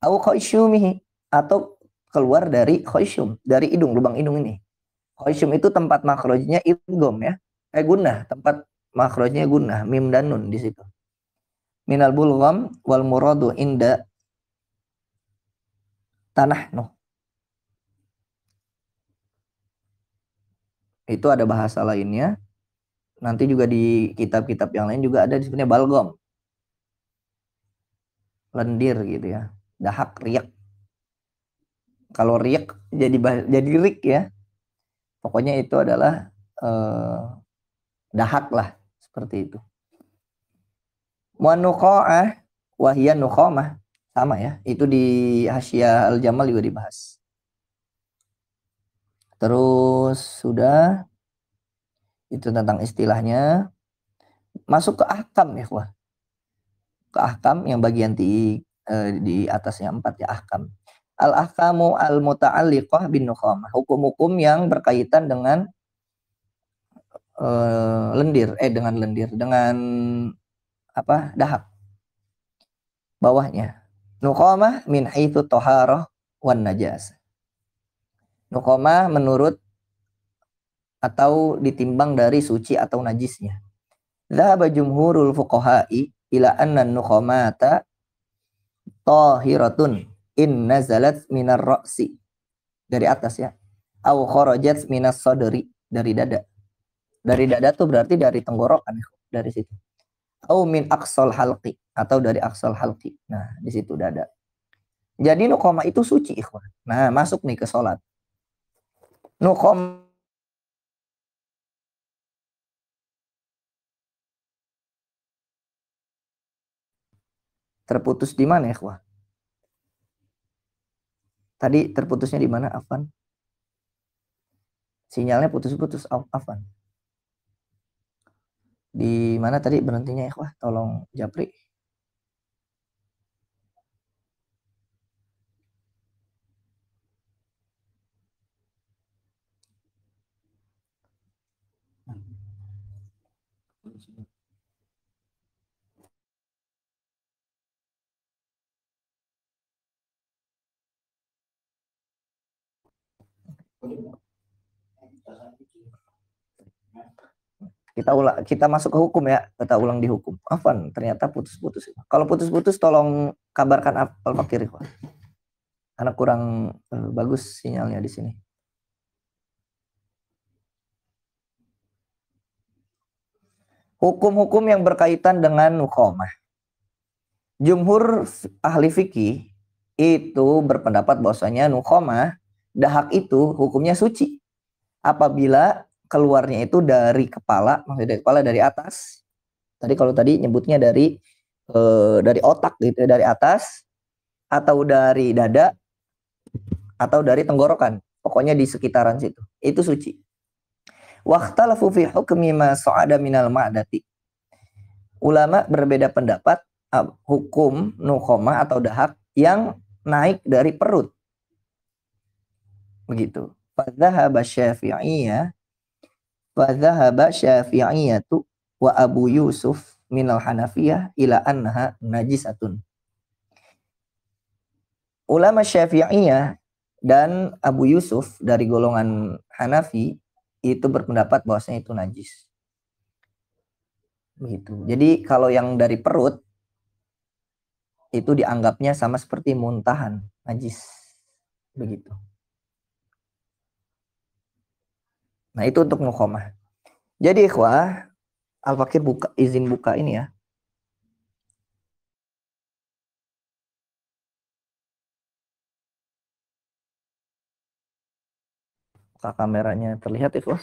A: Au khaysyumihi, atau keluar dari khaysyum, dari hidung, lubang hidung ini. Khaysyum itu tempat makhrajnya idgham ya. Gunnah, tempat makhrajnya gunnah, mim dan nun di situ. Minal bulgham wal muradu inda tanahnu. Itu ada bahasa lainnya. Nanti juga di kitab-kitab yang lain juga ada disebutnya balgom. Lendir gitu ya. Dahak, riak. Kalau riak jadi rik ya. Pokoknya itu adalah dahak lah, seperti itu. Mu'nuqa'ah wahiyya nukhamah, sama ya. Itu di Hasyiah Al-Jamal juga dibahas. Terus sudah itu tentang istilahnya. Masuk ke ahkam ya, wah. Ke ahkam yang bagian di atasnya 4 ya, ahkam. Al-ahkamu al-muta'alliqah bin nukhamah. Hukum-hukum yang berkaitan dengan dengan apa? Dahak. Bawahnya. Nukhamah min haitsu thaharah wan najas. Nukhamah menurut atau ditimbang dari suci atau najisnya. Dhahaba jumhurul fuqaha'i ila anna nukhamata tahiratun in nazalat minar ra'si. Dari atas ya. Au kharajat minas sadri, dari dada. Dari dada tuh berarti dari tenggorokan, dari situ. Au min aqsal halqi, atau dari aqsal halqi. Nah, di situ dada. Jadi nukhamah itu suci, ikhwan. Nah, masuk nih ke salat. Nukhamah terputus di mana, ikhwan? Tadi terputusnya di mana, Afan? Sinyalnya putus-putus, Afan. Di mana tadi berhentinya, ikhwah? Tolong Japri. Kita masuk ke hukum ya, kita ulang di hukum. Afan, ternyata putus-putus. Kalau putus-putus tolong kabarkan Al-Fakir, karena kurang bagus sinyalnya di sini. Hukum-hukum yang berkaitan dengan nukhamah. Jumhur ahli fikih itu berpendapat bahwasanya nukhamah, dahak itu hukumnya suci apabila keluarnya itu dari kepala, maksudnya dari kepala dari atas. Tadi kalau tadi nyebutnya dari otak gitu, dari atas atau dari dada atau dari tenggorokan. Pokoknya di sekitaran situ. Itu suci. Waqtalafu fi hukmi ma sa'ada minal ma'dati. Ulama berbeda pendapat hukum nukhomah atau dahak yang naik dari perut. Begitu. Fadzahaba Syafi'iyah Syafi'iyatu wa Abu Yusuf minal Hanafiyah ila annaha najisatun. Ulama Syafi'iyah dan Abu Yusuf dari golongan Hanafi itu berpendapat bahwasanya itu najis. Begitu. Jadi kalau yang dari perut itu dianggapnya sama seperti muntahan, najis. Begitu. Nah, itu untuk nukhamah. Jadi ikhwah, Al-Fakir izin buka ini ya. Buka kameranya terlihat ikhwah.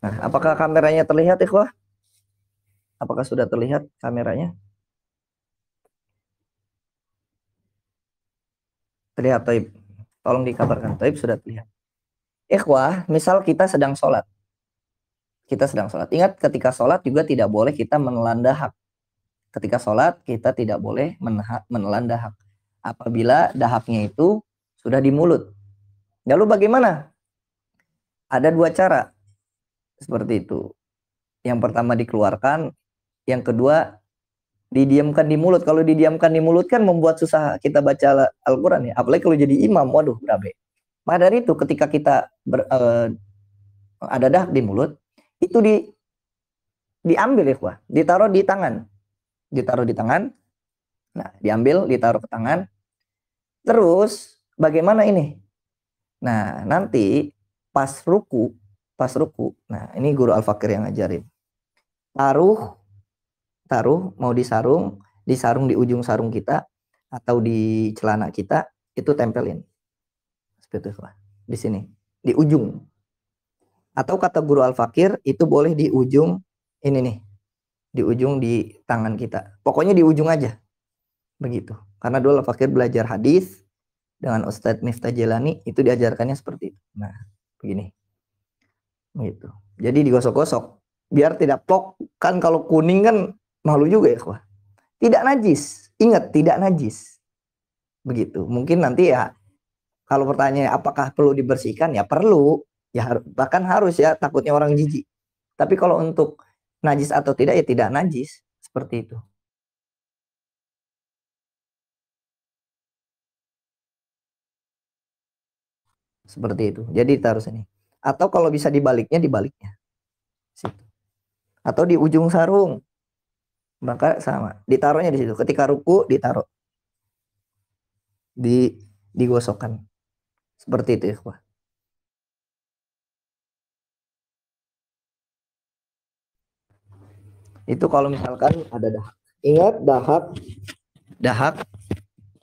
A: Nah, apakah kameranya terlihat ikhwah? Apakah sudah terlihat kameranya? Terlihat, Taib. Tolong dikabarkan, Taib sudah terlihat. Ikhwah, misal kita sedang sholat. Kita sedang sholat. Ingat, ketika sholat juga tidak boleh kita menelan dahak. Ketika sholat, kita tidak boleh menelan dahak. Apabila dahaknya itu sudah di mulut. Lalu bagaimana? Ada dua cara. Seperti itu. Yang pertama dikeluarkan, yang kedua didiamkan di mulut. Kalau didiamkan di mulut kan membuat susah kita baca Al-Quran ya. Apalagi kalau jadi imam, waduh, berabe. Maka dari itu ketika kita ada dahak di mulut, itu diambil ya, Wah. Ditaruh di tangan. Ditaruh di tangan. Nah, diambil, ditaruh ke tangan. Terus bagaimana ini? Nah, nanti pas ruku. Nah, ini guru Al-Fakir yang ngajarin. Taruh mau disarung di ujung sarung kita atau di celana kita, itu tempelin. Seperti itu, di sini, di ujung. Atau kata guru Al-Fakir itu boleh di ujung ini nih, di ujung di tangan kita. Pokoknya di ujung aja. Begitu. Karena dulu Al-Fakir belajar hadis dengan Ustadz Miftah Jelani, itu diajarkannya seperti itu. Nah, begini. Gitu. Jadi digosok-gosok biar tidak plok. Kan kalau kuning kan malu juga ya, Wah. Tidak najis. Ingat, tidak najis. Begitu. Mungkin nanti ya kalau pertanyaannya apakah perlu dibersihkan, ya perlu. Ya bahkan harus ya, takutnya orang jijik. Tapi kalau untuk najis atau tidak, ya tidak najis. Seperti itu. Seperti itu. Jadi taruh sini. Atau kalau bisa dibaliknya. Situ. Atau di ujung sarung. Maka sama. Ditaruhnya di situ. Ketika ruku ditaruh. Digosokkan. Seperti itu ya, Wah. Itu kalau misalkan ada dahak. Ingat, dahak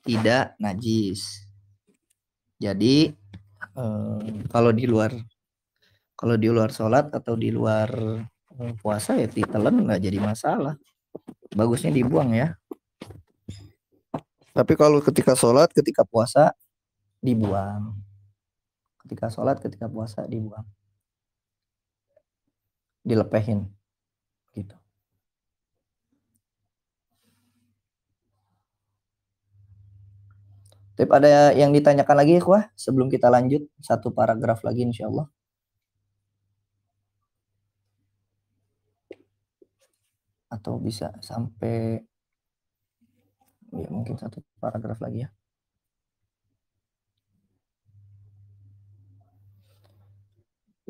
A: tidak najis. Jadi kalau di luar sholat atau di luar puasa ya ditelan nggak jadi masalah. Bagusnya dibuang ya. Tapi kalau ketika sholat, ketika puasa dibuang. Ketika sholat, ketika puasa dibuang. Dilepehin gitu. Tapi ada yang ditanyakan lagi, Wah, sebelum kita lanjut satu paragraf lagi insya Allah. Atau bisa sampai ya mungkin satu paragraf lagi ya.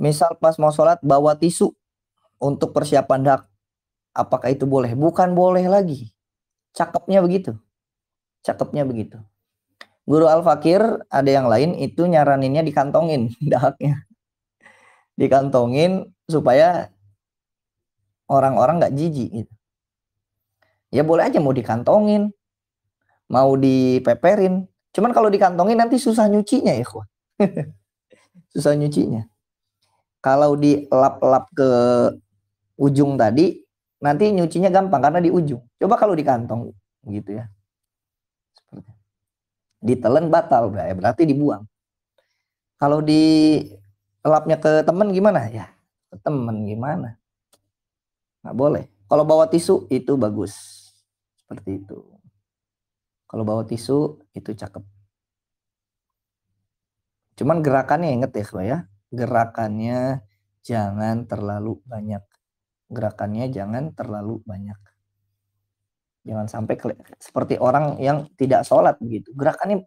A: Misal pas mau sholat bawa tisu untuk persiapan dak, apakah itu boleh? Bukan boleh lagi. Cakepnya begitu. Cakepnya begitu. Guru Al-Fakir ada yang lain itu nyaraninnya dikantongin dahaknya. Dikantongin supaya orang-orang nggak jijik gitu. Ya boleh aja mau dikantongin, mau dipeperin. Cuman kalau dikantongin nanti susah nyucinya ya, susah nyucinya. Kalau dilap-lap ke ujung tadi, nanti nyucinya gampang karena di ujung. Coba kalau di kantong gitu ya. Ditelan batal, berarti dibuang. Kalau di lapnya ke temen gimana? Ya, ke temen gimana? Nggak boleh. Kalau bawa tisu itu bagus. Seperti itu. Kalau bawa tisu itu cakep. Cuman gerakannya inget ya, gerakannya jangan terlalu banyak. Gerakannya jangan terlalu banyak. Jangan sampai seperti orang yang tidak sholat begitu. Gerakannya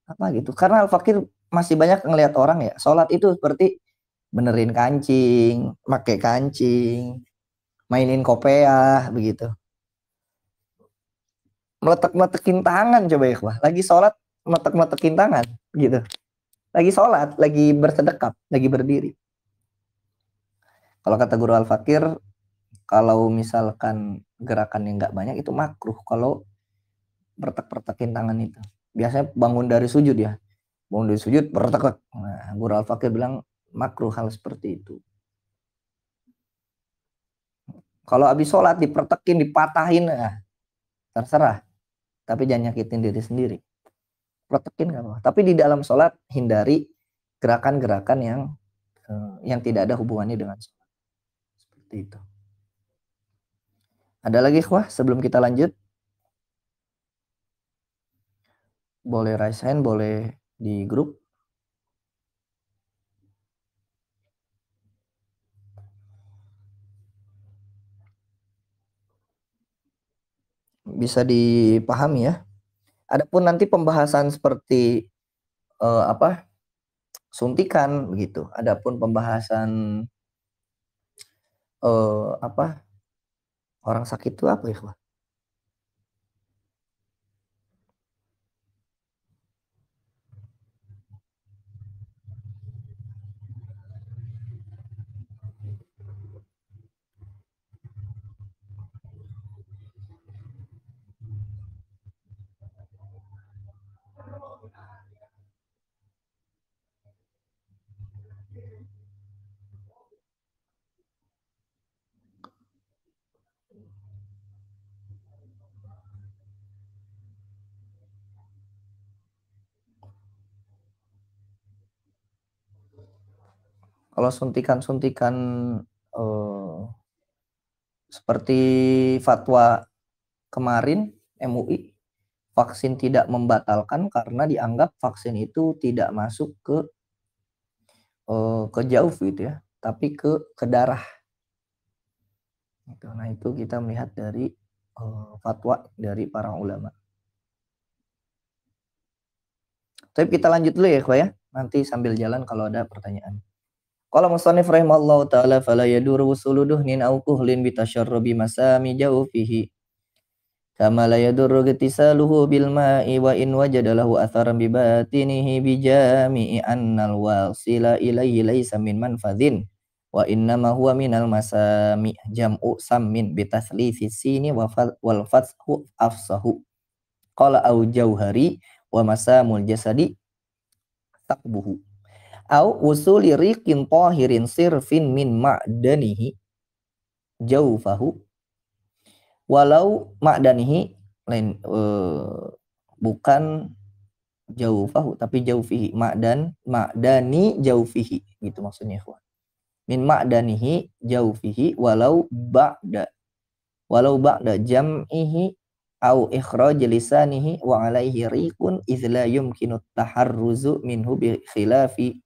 A: apa gitu. Karena Al-Fakir masih banyak ngelihat orang ya. Sholat itu seperti benerin kancing, pakai kancing, mainin kopiah begitu. Meletek-meletekin tangan coba ya, lagi sholat meletek-meletekin tangan gitu. Lagi sholat, lagi bersedekap, lagi berdiri. Kalau kata Guru Al-Fakir, kalau misalkan gerakan yang nggak banyak itu makruh kalau bertek-bertekin tangan itu. Biasanya bangun dari sujud ya. Bangun dari sujud bertek. Nah, Guru Al-Fakir bilang makruh hal seperti itu. Kalau habis sholat dipertekin, dipatahin, nah, terserah. Tapi jangan nyakitin diri sendiri. Pertekin nggak apa-apa. Tapi di dalam sholat hindari gerakan-gerakan yang tidak ada hubungannya dengan sholat. Seperti itu. Ada lagi ikhwah sebelum kita lanjut? Boleh raise hand, boleh di grup. Bisa dipahami ya. Adapun nanti pembahasan seperti suntikan begitu. Adapun pembahasan orang sakit itu apa ya, ikhwah? Kalau suntikan-suntikan seperti fatwa kemarin MUI, vaksin tidak membatalkan karena dianggap vaksin itu tidak masuk ke jauh gitu ya, tapi ke darah. Nah itu kita melihat dari fatwa dari para ulama. Tapi kita lanjut dulu ya, Ikhwah ya. Nanti sambil jalan kalau ada pertanyaan. Qala musannif rahimallahu taala fala yaduru usuluduhnin au kuhlin bitasyarrubi masami jawfihi kama la yadurru gtisaluhu bil ma'i wa in wajada lahu atharan bi batinihi bi jami'i annal wasila ilaihi laysa min manfadhin wa innama huwa minal masami jam'u sammin bi taslisi sini wal fathu afsahu qala au jauhari wa masamul jasadi taqbuhu au usuli riqin tahirin sirfin min ma'danihi jaufahu walau ma'danihi lain bukan jaufahu tapi jaufihi ma'dani jaufihi gitu maksudnya ikhwan. Min ma'danihi jaufihi walau ba'da jam'ihi au ikhraj lisanihi wa alaihi riqun idh la yumkinu taharruzu minhu bi khilafi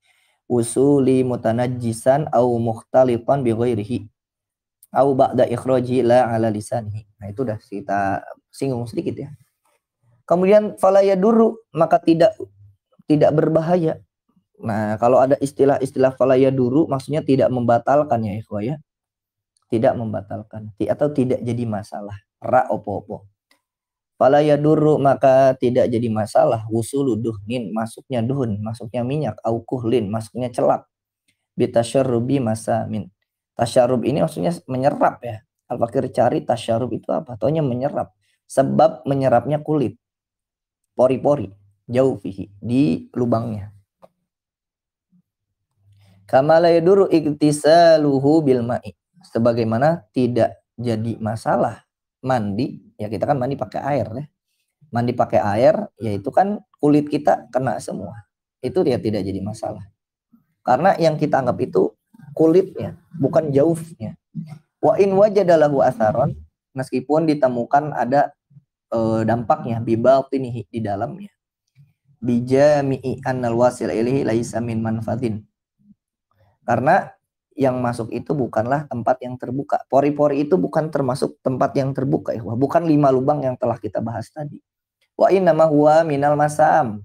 A: usuli mutanajjisan au mukhtalitan bi ghairihi au ba'da ikhraji la ala lisanihi. Nah itu udah kita singgung sedikit ya. Kemudian fala yadurru, maka tidak berbahaya Nah, kalau ada istilah-istilah fala yaduru maksudnya tidak membatalkan ya ikhwah ya. Tidak membatalkan atau tidak jadi masalah. Ra opo-opo. Fala yaduru maka tidak jadi masalah wusulu duhnin masuknya duhun, masuknya minyak, au kuhlin masuknya celak. Bitasyarrubi masamin. Tasyarrub ini maksudnya menyerap ya. Al-Fakir cari tasyarrub itu apa? Taunya menyerap. Sebab menyerapnya kulit. Pori-pori. Jauh fihi. Di lubangnya. Kama la yaduru iktisaluhu bil ma'i. Sebagaimana tidak jadi masalah mandi. Ya kita kan mandi pakai air ya. Mandi pakai air yaitu kan kulit kita kena semua. Itu dia tidak jadi masalah. Karena yang kita anggap itu kulitnya, bukan jauhnya. Wa in wajadalahu atharon, meskipun ditemukan ada dampaknya bibaltinihi di dalamnya. Bijami'i annal wasil ilaihi laisa min manfatin. Karena yang masuk itu bukanlah tempat yang terbuka. Pori-pori itu bukan termasuk tempat yang terbuka ya. Bukan 5 lubang yang telah kita bahas tadi. Wa innama huwa minal masam.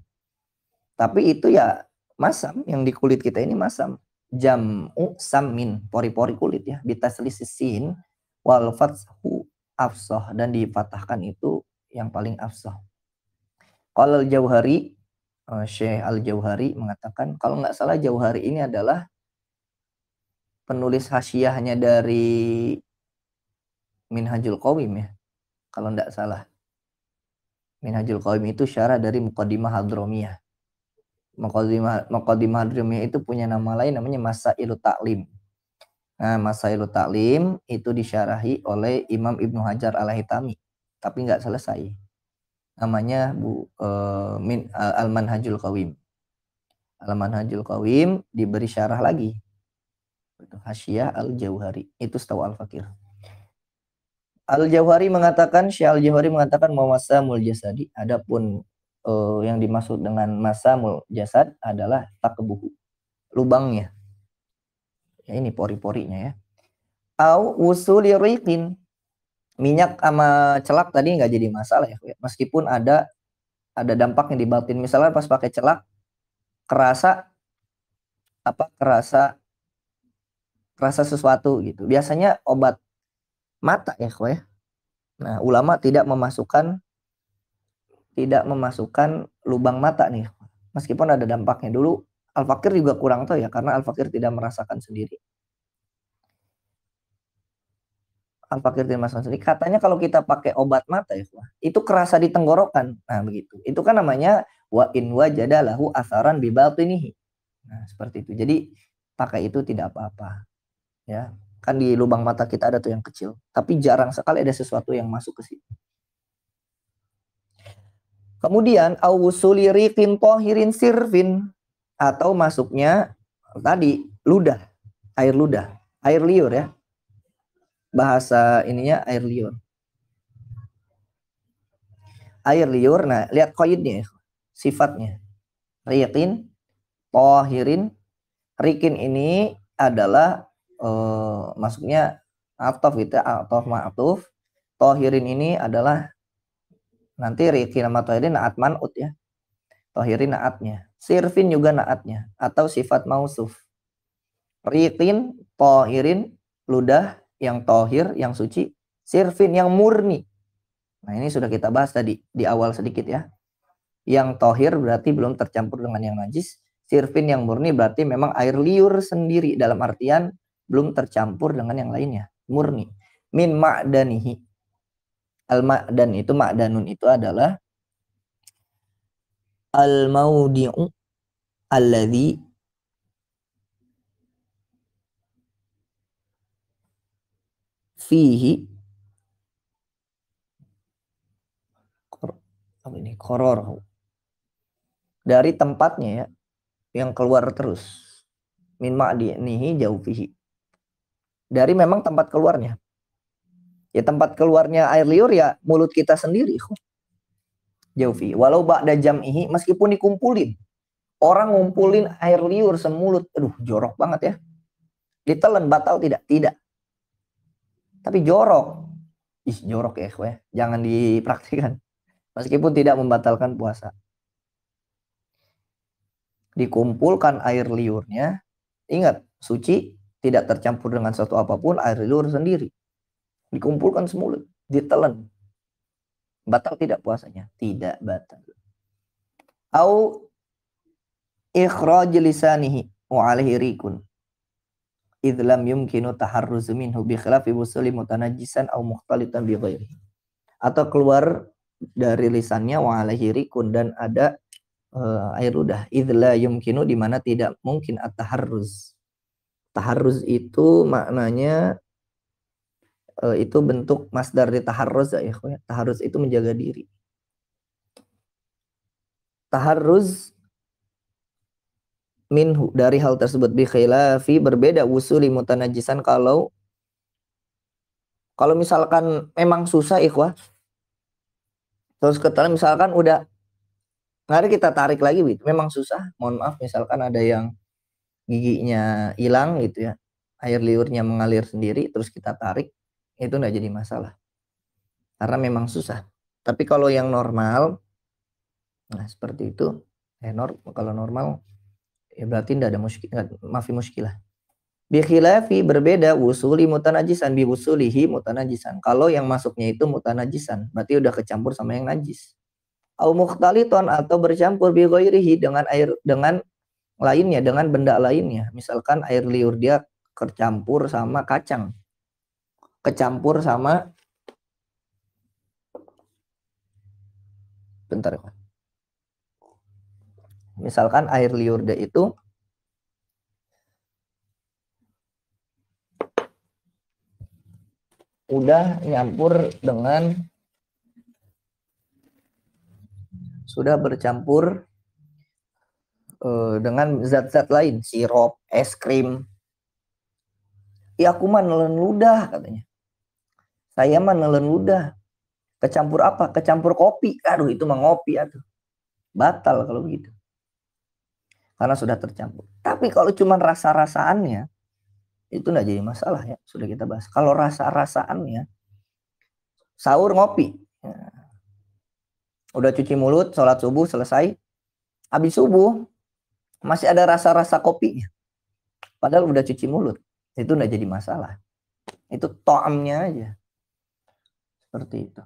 A: Tapi itu ya masam yang di kulit kita ini masam. Jam'u samin, pori-pori kulit ya. Bitaslisisin wal fathu afsah, dan dipatahkan itu yang paling afsah. Qala al-Jauhari, Syekh al-Jauhari mengatakan, kalau nggak salah Jauhari ini adalah penulis hasyiahnya dari Minhajul Qawim ya. Kalau nggak salah. Minhajul Qawim itu syarah dari Muqaddimah Hadramiyah. Muqaddimah Hadramiyah itu punya nama lain namanya Masailut Ta'lim. Nah, Masailut Ta'lim itu disyarahi oleh Imam Ibnu Hajar Al-Haytami, tapi nggak selesai. Namanya Al-Manhajul Qawim. Al-Manhajul Qawim diberi syarah lagi. Hasyiah Al-Jauhari. Itu setahu Al-Fakir. Al-Jauhari mengatakan, Syekh Al-Jauhari mengatakan mawasamul jasadi. Adapun yang dimaksud dengan masamul jasad adalah takbuhu, lubangnya. Ya ini pori-porinya ya. Au usuli riqin. Minyak sama celak tadi nggak jadi masalah ya. Meskipun ada dampaknya di batin. Misalnya pas pakai celak kerasa sesuatu gitu. Biasanya obat mata ya, ya. Nah, ulama tidak memasukkan lubang mata nih. Meskipun ada dampaknya. Dulu Al-Fakir juga kurang tahu ya, karena Al-Fakir tidak merasakan sendiri. Al-Fakir tidak merasakan sendiri. Katanya kalau kita pakai obat mata ya, itu kerasa di tenggorokan. Nah, begitu. Itu kan namanya wa in wajadalahu asaran bi batinihi. Nah, seperti itu. Jadi pakai itu tidak apa-apa. Ya. Kan di lubang mata kita ada tuh yang kecil, tapi jarang sekali ada sesuatu yang masuk ke situ. Kemudian awusuli riqin tohirin sirfin, atau masuknya tadi ludah, air liur ya. Bahasa ininya air liur. Air liur, nah lihat qaidnya, sifatnya. Riqin, tohirin, riqin ini adalah masuknya atof gitu, atof ma'atuf. Tohirin ini adalah nanti riqin sama tohirin naat man'ut ya. Tohirin naatnya. Sirfin juga naatnya. Atau sifat mausuf. Riqin, tohirin, ludah yang tohir, yang suci. Sirfin yang murni. Nah ini sudah kita bahas tadi di awal sedikit ya. Yang tohir berarti belum tercampur dengan yang najis. Sirfin yang murni berarti memang air liur sendiri. Dalam artian belum tercampur dengan yang lainnya. Murni. Min ma'danihi. Al-ma'dan itu, ma'danun itu adalah al-maudi'u alladhi fihi koror, dari tempatnya ya, yang keluar terus. Min ma'dinihi jauh fihi, dari memang tempat keluarnya. Ya tempat keluarnya air liur ya mulut kita sendiri. Jauh fihi. Walau ba'da jam'ihi, meskipun dikumpulin. Orang ngumpulin air liur semulut, aduh jorok banget ya. Ditelan batal tidak? Tidak. Tapi jorok. Ih jorok ya, jangan dipraktikan. Meskipun tidak membatalkan puasa. dikumpulkan air liurnya. Ingat, suci tidak tercampur dengan sesuatu apapun, air liur sendiri. Dikumpulkan semulut, ditelan. Batal tidak puasanya? Tidak batal. Au ikhraj lisanihi wa alaihi rikun. Idlam yumkinu taharruzu minhu bi khilafi wusuli mutanajjisan au mukhtalitan bi ghairihi. Atau keluar dari lisannya wa alaihi rikun dan ada air ludah. Idla yumkinu di mana tidak mungkin at-taharruz. Taharruz itu maknanya itu bentuk masdar di taharruz ya. Taharruz itu menjaga diri. Taharruz minhu dari hal tersebut bi khilafi berbeda wusuli mutanajjisan kalau misalkan memang susah ikhwah. Terus ketelan misalkan udah mari kita tarik lagi gitu. Memang susah. Mohon maaf misalkan ada yang giginya hilang gitu ya. Air liurnya mengalir sendiri terus kita tarik itu enggak jadi masalah. Karena memang susah. Tapi kalau yang normal nah seperti itu kalau normal ya berarti enggak ada muskilah. Bi khilafi berbeda wusuli mutanajisan bi wusulihi mutanajisan. Kalau yang masuknya itu mutanajisan, berarti udah kecampur sama yang najis. Au mukhtaliton atau bercampur bi ghairihi dengan air dengan lainnya, dengan benda lainnya. Misalkan air liur dia kecampur sama kacang. Kecampur sama bentar ya. Misalkan air liur dia itu udah nyampur dengan sudah bercampur dengan zat-zat lain, sirup, es krim. Ya aku mah nelen ludah katanya. Saya mah nelen ludah. Kecampur apa? Kecampur kopi. Aduh itu mah ngopi atuh. Batal kalau begitu. Karena sudah tercampur. Tapi kalau cuma rasa-rasaannya itu enggak jadi masalah ya. Sudah kita bahas. Kalau rasa-rasaannya sahur ngopi. Udah cuci mulut, sholat subuh selesai. Habis subuh masih ada rasa-rasa kopinya. Padahal udah cuci mulut. Itu enggak jadi masalah. Itu to'amnya aja. Seperti itu.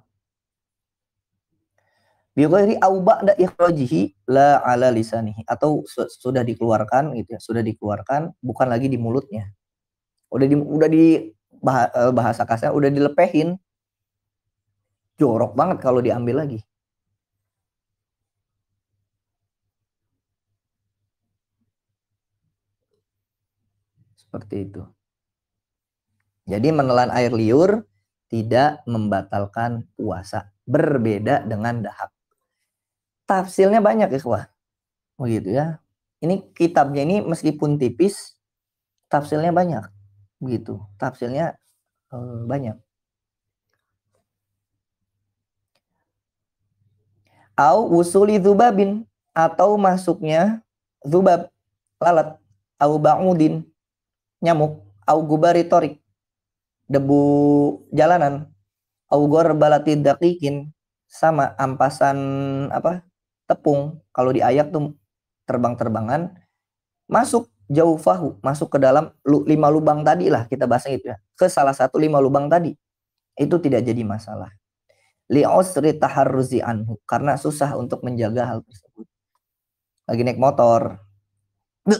A: Bighairi au ba'da ikhrajihi la ala lisanihi, atau sudah dikeluarkan gitu ya, sudah dikeluarkan bukan lagi di mulutnya. Udah di bahasa kasar udah dilepehin. Jorok banget kalau diambil lagi. Seperti itu. Jadi menelan air liur tidak membatalkan puasa. Berbeda dengan dahak. Tafsirnya banyak ikhwah. Begitu ya. Ini kitabnya ini meskipun tipis, tafsirnya banyak. Begitu. Tafsirnya banyak. Au wusuli dzubabin, atau masuknya dzubab, lalat, au ba'udin, nyamuk, au gubari torik, debu jalanan, au gorbalati daqiqin, sama ampasan tepung. Kalau di ayak tuh terbang-terbangan masuk jauh fahu, masuk ke dalam 5 lubang tadi lah, kita bahas itu ya, ke salah satu 5 lubang tadi, itu tidak jadi masalah. Li'usri taharruzi anhu, karena susah untuk menjaga hal tersebut. Lagi naik motor,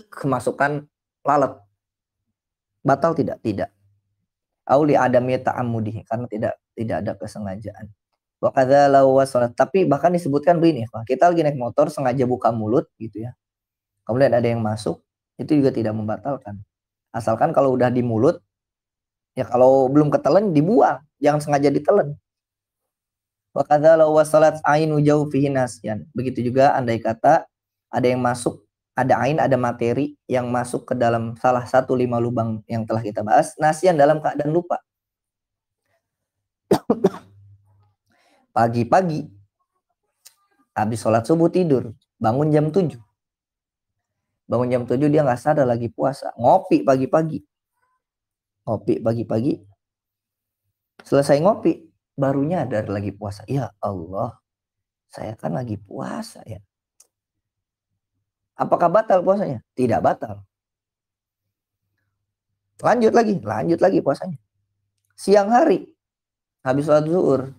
A: kemasukan lalat, batal tidak? Tidak. Au li adami ta'ammudihi, karena tidak ada kesengajaan. Wa kadza law wasalat, tapi bahkan disebutkan begini, kita lagi naik motor sengaja buka mulut gitu ya. Kemudian ada yang masuk, itu juga tidak membatalkan. Asalkan kalau udah di mulut, ya kalau belum ketelan dibuang, jangan sengaja ditelan. Wa kadza law wasalat ainu jawfihi nasyan. Begitu juga andai kata ada yang masuk, ada ain, ada materi yang masuk ke dalam salah satu 5 lubang yang telah kita bahas, nasyan dalam keadaan lupa. Pagi-pagi habis sholat subuh tidur, bangun jam 7. Bangun jam 7 dia nggak sadar lagi puasa, ngopi pagi-pagi. Ngopi pagi-pagi. Selesai ngopi, baru nyadar lagi puasa. Ya Allah, saya kan lagi puasa ya. Apakah batal puasanya? Tidak batal. Lanjut lagi puasanya. Siang hari, habis sholat zuhur,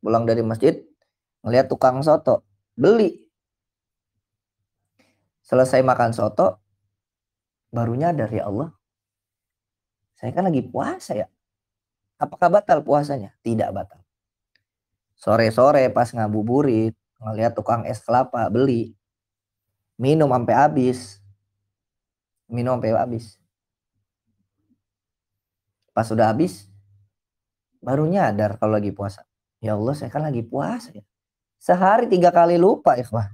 A: pulang dari masjid, ngelihat tukang soto, beli. Selesai makan soto, baru nyadar, ya Allah, saya kan lagi puasa ya. Apakah batal puasanya? Tidak batal. Sore-sore pas ngabuburit, ngelihat tukang es kelapa, beli. Minum sampai habis. Pas sudah habis, baru nyadar kalau lagi puasa. Ya Allah, saya kan lagi puasa ya. Sehari 3 kali lupa, ikhwah.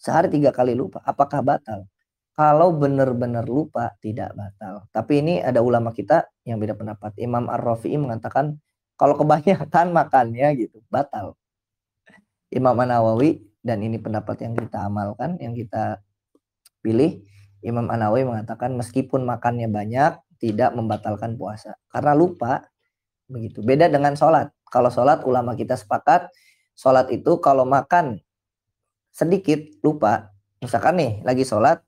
A: Sehari 3 kali lupa. Apakah batal? Kalau benar-benar lupa, tidak batal. Tapi ini ada ulama kita yang beda pendapat. Imam Ar-Rafi'i mengatakan, kalau kebanyakan makannya gitu, batal. Imam An-Nawawi, dan ini pendapat yang kita amalkan, yang kita pilih, Imam An-Nawawi mengatakan meskipun makannya banyak, tidak membatalkan puasa. Karena lupa, begitu. Beda dengan sholat. Kalau sholat, ulama kita sepakat, sholat itu kalau makan sedikit, lupa. Misalkan nih, lagi sholat,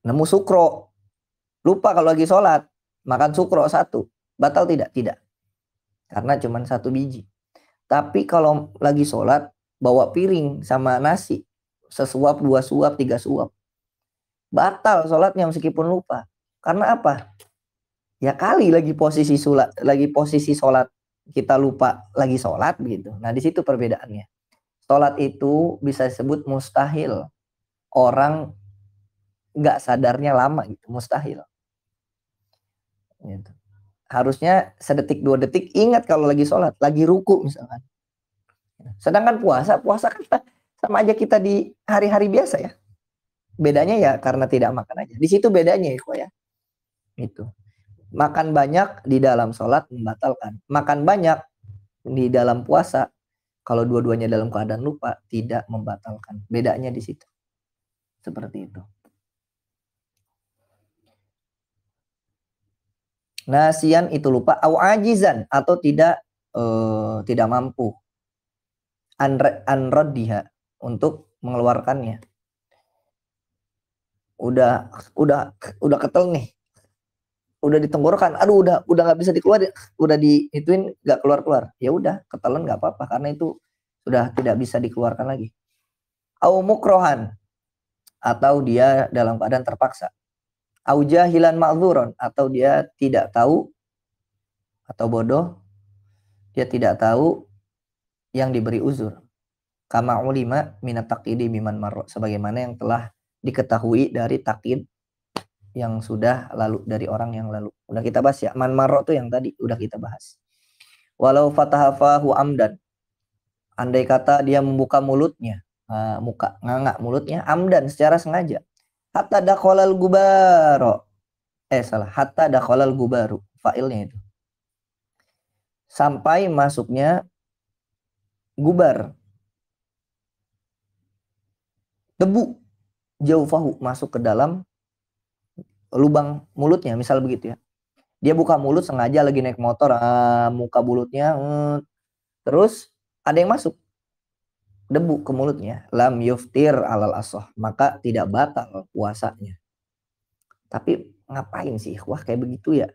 A: nemu sukro. Lupa kalau lagi sholat, makan sukro 1. Batal tidak? Tidak. Karena cuma 1 biji. Tapi kalau lagi sholat, bawa piring sama nasi. Sesuap, 2 suap, 3 suap. Batal sholatnya meskipun lupa. Karena apa? Ya kali lagi posisi sholat kita lupa lagi sholat begitu. Nah di situ perbedaannya. Sholat itu bisa disebut mustahil. Orang nggak sadarnya lama gitu, mustahil. Gitu. Harusnya sedetik 2 detik ingat kalau lagi sholat, lagi ruku misalkan. Sedangkan puasa kan sama aja kita di hari-hari biasa ya. Bedanya ya karena tidak makan aja. Di situ bedanya ya. Itu. Makan banyak di dalam sholat membatalkan. Makan banyak di dalam puasa, kalau dua-duanya dalam keadaan lupa, tidak membatalkan. Bedanya di situ. Seperti itu. Nasian itu lupa, au ajizan atau tidak mampu. Anrodiha untuk mengeluarkannya. Udah ketel nih. Udah ditenggorokan, aduh udah nggak bisa dikeluarin, udah diituin nggak keluar. Ya udah, ketelan nggak apa-apa karena itu sudah tidak bisa dikeluarkan lagi. Au mukrohan, atau dia dalam keadaan terpaksa. Au jahilan ma'dzuron, atau dia tidak tahu atau bodoh, dia tidak tahu yang diberi uzur. Kama ulima minat taqidi miman marro, sebagaimana yang telah diketahui dari taqid yang sudah lalu, dari orang yang lalu. Udah kita bahas ya, man marro tuh yang tadi udah kita bahas. Walau fatahafahu amdan, andai kata dia membuka mulutnya, ngangak mulutnya, amdan secara sengaja. Hatta dakhalal gubaro. Hatta dakhalal gubaru. Failnya itu. Sampai masuknya gubar. Debu. Jauh fahu. Masuk ke dalam lubang mulutnya. Misal begitu ya. Dia buka mulut sengaja lagi naik motor. Muka mulutnya. Terus ada yang masuk. Debu ke mulutnya. Lam yuftir alal asoh. Maka tidak batal puasanya. Tapi ngapain sih? Wah kayak begitu ya.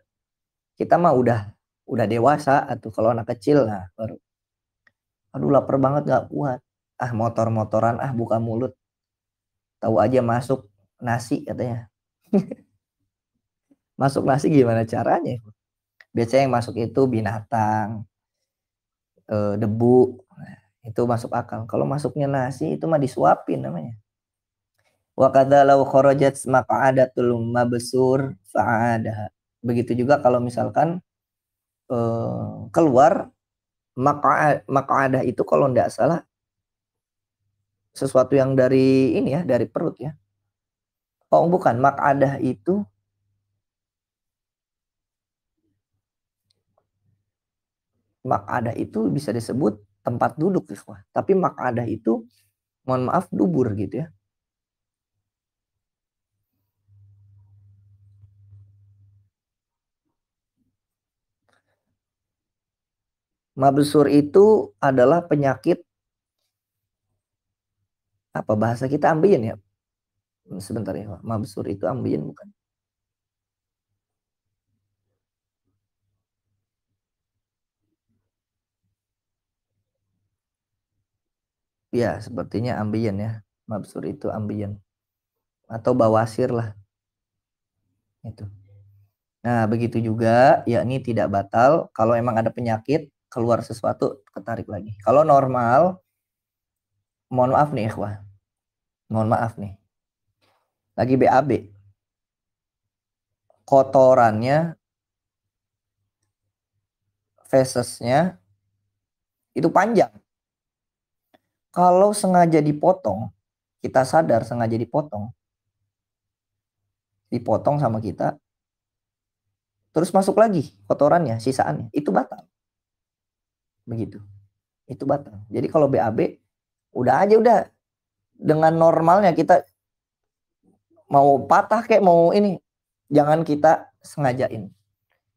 A: Kita mah udah dewasa atau kalau anak kecil lah baru. Aduh lapar banget gak kuat. Motor-motoran buka mulut. Tahu aja masuk nasi katanya. Masuk nasi gimana caranya? Biasanya yang masuk itu binatang, debu. Itu masuk akal. Kalau masuknya nasi itu mah disuapin namanya. Wa kadza law kharajat maq'adatul mabsur fa'adaha. Begitu juga kalau misalkan keluar maq'adah itu kalau enggak salah sesuatu yang dari ini ya, dari perut ya. Oh bukan, maq'adah itu bisa disebut tempat duduk ikhwah. Tapi maq'adah itu mohon maaf dubur gitu ya. Mabsur itu adalah penyakit, apa bahasa kita ambeien ya? Sebentar ya, mabsur itu ambiyin bukan? Ya, sepertinya ambiyen ya. Mabsur itu ambiyen. Atau bawasir lah. Itu. Nah, begitu juga, yakni tidak batal. Kalau emang ada penyakit, keluar sesuatu, ketarik lagi. Kalau normal, mohon maaf nih ikhwah. Mohon maaf nih. Lagi BAB. Kotorannya, fesesnya, itu panjang. Kalau sengaja dipotong, kita sadar sengaja dipotong sama kita, terus masuk lagi kotorannya, sisaannya, itu batal. Begitu. Itu batal. Jadi kalau BAB, udah aja udah. Dengan normalnya kita mau patah kayak mau ini, jangan kita sengajain.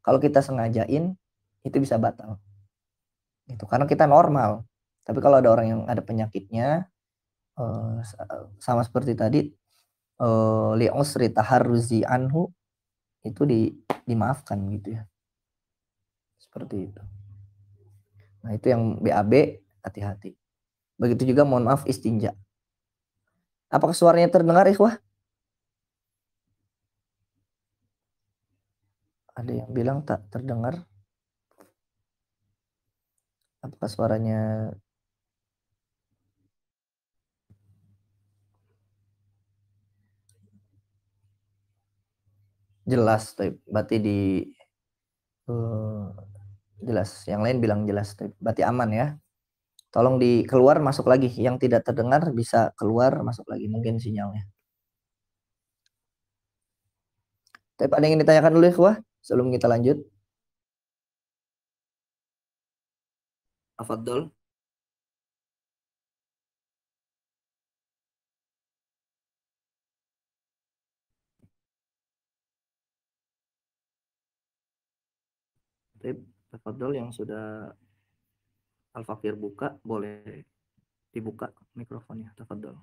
A: Kalau kita sengajain, itu bisa batal. Itu karena kita normal. Tapi kalau ada orang yang ada penyakitnya, sama seperti tadi, li'usri taharruzi anhu, itu dimaafkan gitu ya. Seperti itu. Nah, itu yang BAB, hati-hati. Begitu juga mohon maaf istinja. Apakah suaranya terdengar, ikhwah? Ada yang bilang tak terdengar. Apakah suaranya jelas? Berarti jelas. Yang lain bilang jelas. Berarti aman ya. Tolong keluar masuk lagi. Yang tidak terdengar bisa keluar masuk lagi. Mungkin sinyalnya. Tapi ada yang ingin ditanyakan dulu, ikhwah, sebelum kita lanjut? Afadol. Tafadhol yang sudah Al-Fakir buka, boleh dibuka mikrofonnya. Tafadhol.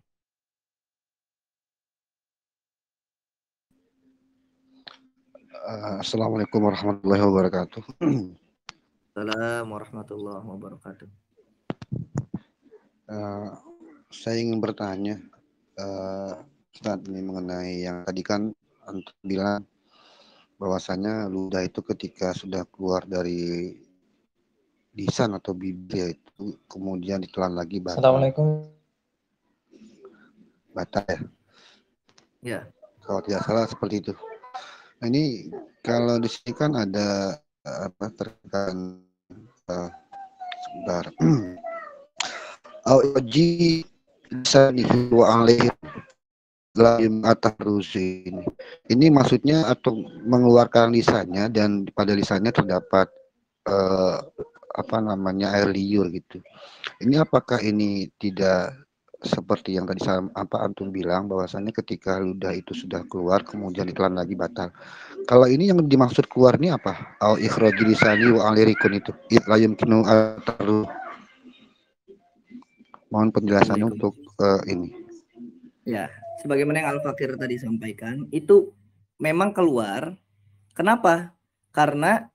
B: Assalamualaikum warahmatullahi wabarakatuh.
A: Assalamualaikum warahmatullahi wabarakatuh.
B: Saya ingin bertanya, Ustaz, ini mengenai yang tadi kan Antum bilang bahwasanya ludah itu ketika sudah keluar dari lisan atau bibir itu kemudian ditelan lagi batal.
C: Assalamualaikum.
B: Batal ya?
A: Ya.
B: Kalau tidak salah seperti itu. Nah, ini kalau di sini kan ada terkait sebentar. Auji lisanihi wa alaihi laim atarusi ini maksudnya atau mengeluarkan lisannya dan pada lisannya terdapat air liur gitu. Ini apakah ini tidak seperti yang tadi Antum bilang bahwasannya ketika ludah itu sudah keluar kemudian ditelan lagi batal. Kalau ini yang dimaksud keluar ini apa? Au ikhraji lisani wa alirikun itu. Layum kinu ataru. Mohon penjelasannya untuk ini.
A: Ya, sebagaimana yang Al-Fakir tadi sampaikan, itu memang keluar. Kenapa? Karena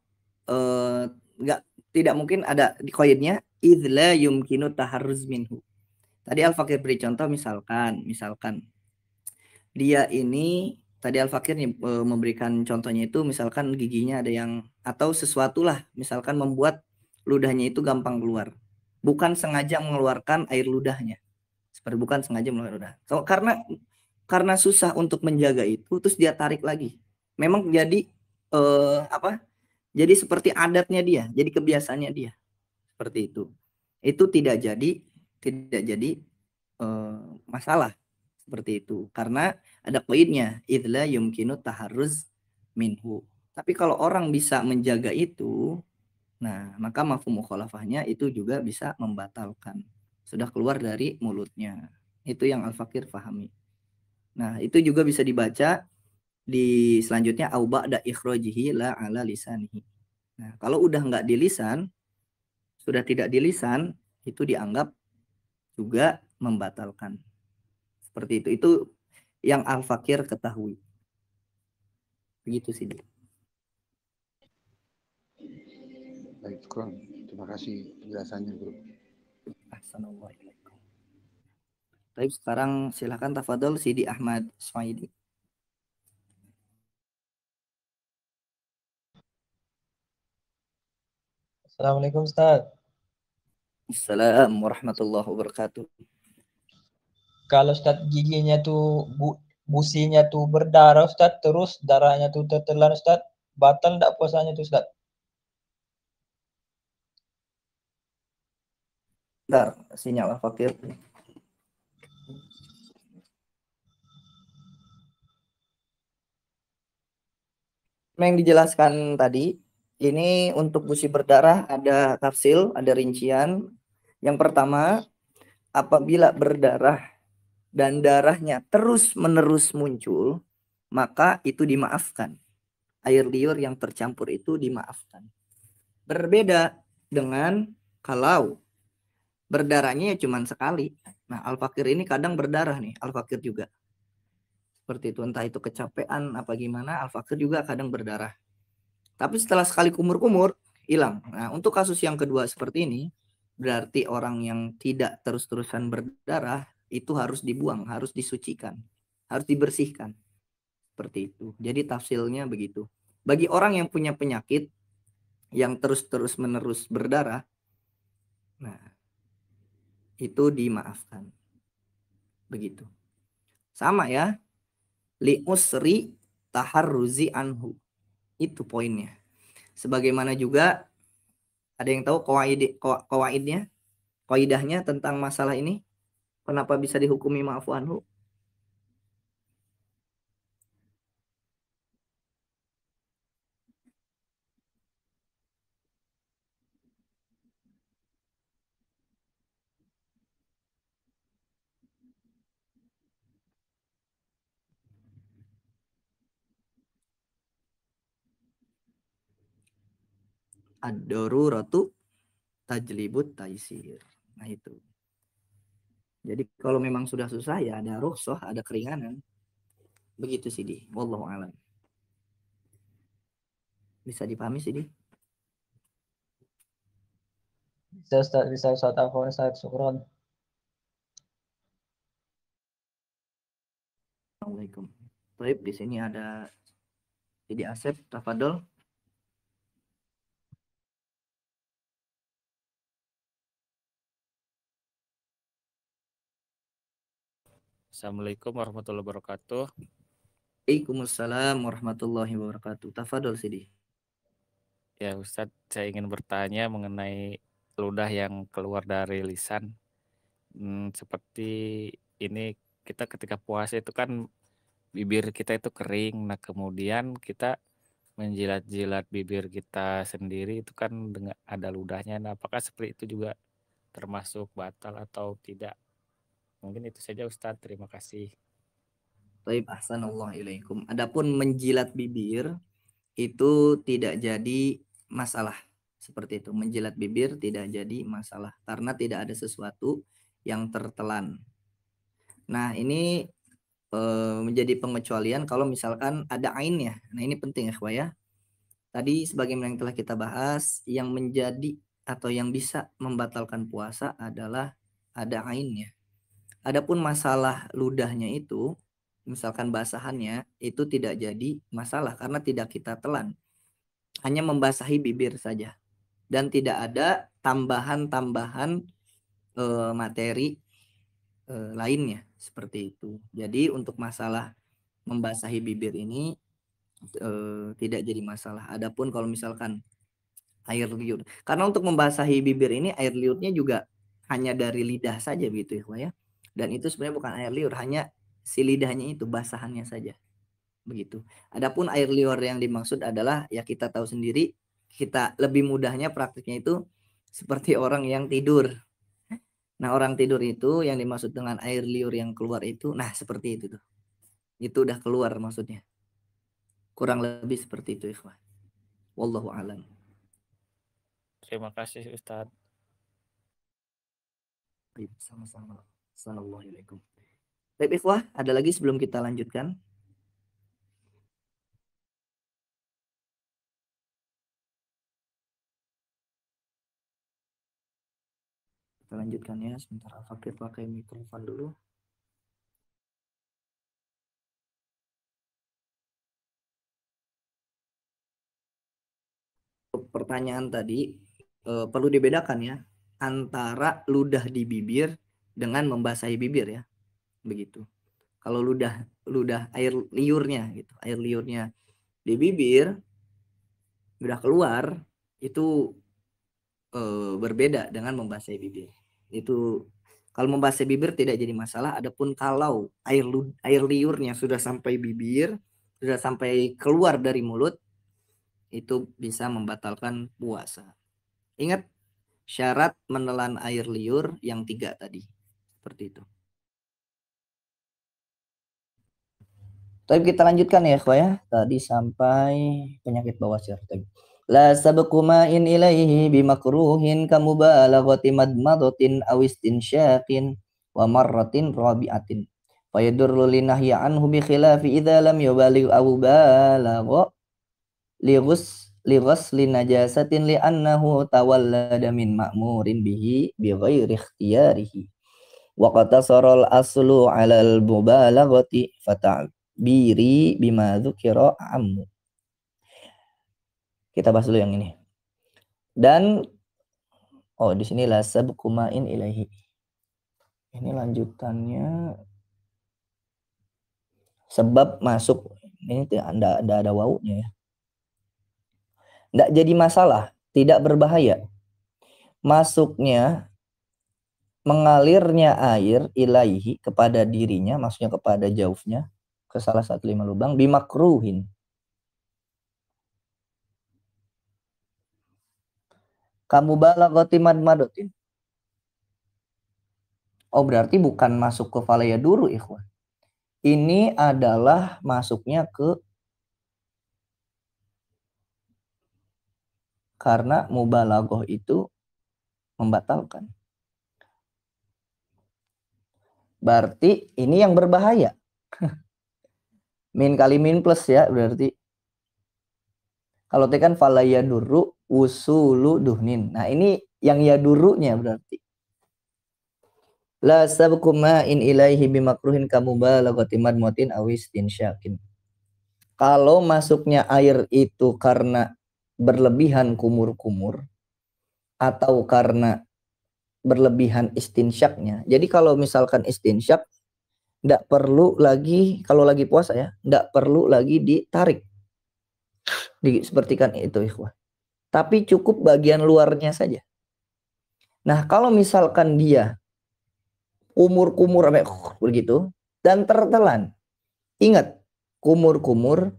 A: tidak mungkin ada di koidnya idla yumkinu taharruz minhu. Tadi Al-Fakir beri contoh misalkan dia ini tadi Al-Fakir memberikan contohnya itu misalkan giginya ada yang atau sesuatu lah misalkan membuat ludahnya itu gampang keluar. Bukan sengaja mengeluarkan air ludahnya. Seperti bukan sengaja mengeluarkan ludah. So, karena susah untuk menjaga itu terus dia tarik lagi. Memang jadi jadi seperti adatnya dia, jadi kebiasaannya dia. Seperti itu. Itu tidak jadi masalah seperti itu karena ada poinnya idla yumkinu taharruz minhu. Tapi kalau orang bisa menjaga itu, nah maka mafhum mukhalafahnya itu juga bisa membatalkan. Sudah keluar dari mulutnya. Itu yang Al-Fakir pahami. Nah, itu juga bisa dibaca di selanjutnya au ba'da ikhrajihi la ala lisanihi. Nah, kalau udah nggak di lisan, sudah tidak di lisan, itu dianggap juga membatalkan. Seperti itu. yang al-fakir ketahui. Begitu sih.
B: Baik, kurang. Terima kasih penjelasannya, Bro.
A: Assalamualaikum. Baik, sekarang silakan tafadhol Sidi Ahmad Swaidi.
C: Assalamualaikum Ustaz.
A: Assalamualaikum warahmatullahi wabarakatuh.
C: Kalau Ustaz giginya tuh businya tuh berdarah Ustaz, terus darahnya tuh tertelan Ustaz, batal enggak puasanya tuh Ustaz?
A: Bentar, sinyal al-fakir. Yang dijelaskan tadi, ini untuk busi berdarah ada tafsil, ada rincian. Yang pertama, apabila berdarah dan darahnya terus-menerus muncul, maka itu dimaafkan. Air liur yang tercampur itu dimaafkan. Berbeda dengan kalau berdarahnya ya cuma sekali. Nah, al-fakir ini kadang berdarah nih, al-fakir juga. Seperti itu, entah itu kecapean apa gimana, al-fakir juga kadang berdarah. Tapi setelah sekali kumur-kumur, hilang. Nah, untuk kasus yang kedua seperti ini, berarti orang yang tidak terus-terusan berdarah, itu harus dibuang, harus disucikan, harus dibersihkan. Seperti itu. Jadi tafsilnya begitu. Bagi orang yang punya penyakit, yang terus-terus menerus berdarah, nah, itu dimaafkan. Begitu. Sama ya, li usri taharruzi anhu. Itu poinnya. Sebagaimana juga ada yang tahu kawaidnya, kaidahnya tentang masalah ini, kenapa bisa dihukumi ma'fu anhu? Ad-daruratu tajlibut taisir. Nah itu. Jadi kalau memang sudah susah ya ada rukhsah, ada keringanan. Begitu sih di. Wallahu alam. Bisa dipahami sih di.
C: Bisa Ustaz, afwan Ustaz, syukron.
A: Assalamualaikum. Baik, di sini ada Sidi Asep, tafadhol.
D: Assalamualaikum warahmatullahi wabarakatuh.
A: Waalaikumsalam warahmatullahi wabarakatuh. Tafadhol Sidi.
D: Ya Ustadz, saya ingin bertanya mengenai ludah yang keluar dari lisan. Seperti ini, kita ketika puasa itu kan bibir kita itu kering. Nah kemudian kita menjilat-jilat bibir kita sendiri itu kan dengan ada ludahnya. Nah apakah seperti itu juga termasuk batal atau tidak? Mungkin itu saja Ustadz, terima kasih.
A: Baik, ahsanallahu Adapun menjilat bibir itu tidak jadi masalah. Seperti itu, menjilat bibir tidak jadi masalah karena tidak ada sesuatu yang tertelan. Nah, ini menjadi pengecualian kalau misalkan ada ainnya. Nah, ini penting ya, ya. Tadi sebagaimana yang telah kita bahas, yang menjadi atau yang bisa membatalkan puasa adalah ada ainnya. Adapun masalah ludahnya itu, misalkan basahannya, itu tidak jadi masalah karena tidak kita telan. Hanya membasahi bibir saja. Dan tidak ada tambahan-tambahan materi lainnya. Seperti itu. Jadi untuk masalah membasahi bibir ini tidak jadi masalah. Adapun kalau misalkan air liur. Karena untuk membasahi bibir ini air liurnya juga hanya dari lidah saja gitu ya. Dan itu sebenarnya bukan air liur, hanya si lidahnya itu basahannya saja. Begitu. Adapun air liur yang dimaksud adalah ya kita tahu sendiri, kita lebih mudahnya praktiknya itu seperti orang yang tidur. Nah, orang tidur itu yang dimaksud dengan air liur yang keluar itu, nah seperti itu tuh. Itu udah keluar maksudnya. Kurang lebih seperti itu, ikhwan. Wallahu alam.
D: Terima kasih Ustadz.
A: Sama-sama. Assalamualaikum. Baik ikhwah, ada lagi sebelum kita lanjutkan? Kita lanjutkan ya, sebentar Al-Fakir pakai mikrofon dulu. Pertanyaan tadi perlu dibedakan ya antara ludah di bibir dengan membasahi bibir ya, begitu. Kalau ludah air liurnya gitu, air liurnya di bibir udah keluar, itu berbeda dengan membasahi bibir. Itu kalau membasahi bibir tidak jadi masalah. Adapun kalau air liurnya sudah sampai bibir, sudah sampai keluar dari mulut, itu bisa membatalkan puasa. Ingat syarat menelan air liur yang 3 tadi. Seperti itu. Tapi kita lanjutkan ya, ya. Tadi sampai penyakit bawasir. La sabqu ma'in ilaihi bimakruhin kamubalaghati madmadatin aw istinsyaqin wa marratin rabi'atin. Fayadurru linahyi anhu bi khilafi idza lam yubaligh aw balagha li ghusli najasatin li annahu tawallada min ma'murin bihi bi ghairi ikhtiyarihi. Wa qatasara al-aslu 'ala al-mubalaghati fata'biri bima dzukira ammu. Kita bahas dulu yang ini. Dan di sini la sabqu ma'in ilaihi. Ini lanjutannya sebab masuk ini tidak ada wawunya ya. Tidak jadi masalah, tidak berbahaya. Masuknya mengalirnya air ilaihi kepada dirinya, maksudnya kepada jauhnya ke salah satu 5 lubang bimakruhin. Kamu balaghati madmadatin. Berarti bukan masuk ke falaya dulu ikhwan. Ini adalah masuknya ke karena mubalaghah itu membatalkan. Berarti ini yang berbahaya. Min kali min plus ya berarti. Kalau itu kan falaya duru usulu duhnin. Nah ini yang ya durunya berarti. La sabqu ma'in ilaihi bimakruhin kamubalaghati madmatin aw istinsyakin. Kalau masuknya air itu karena berlebihan kumur-kumur atau karena berlebihan istinsyaknya. Jadi kalau misalkan istinsyak tidak perlu lagi, kalau lagi puasa ya, tidak perlu lagi ditarik. Sepertikan itu ikhwah. Tapi cukup bagian luarnya saja. Nah kalau misalkan dia kumur-kumur begitu dan tertelan. Ingat, kumur-kumur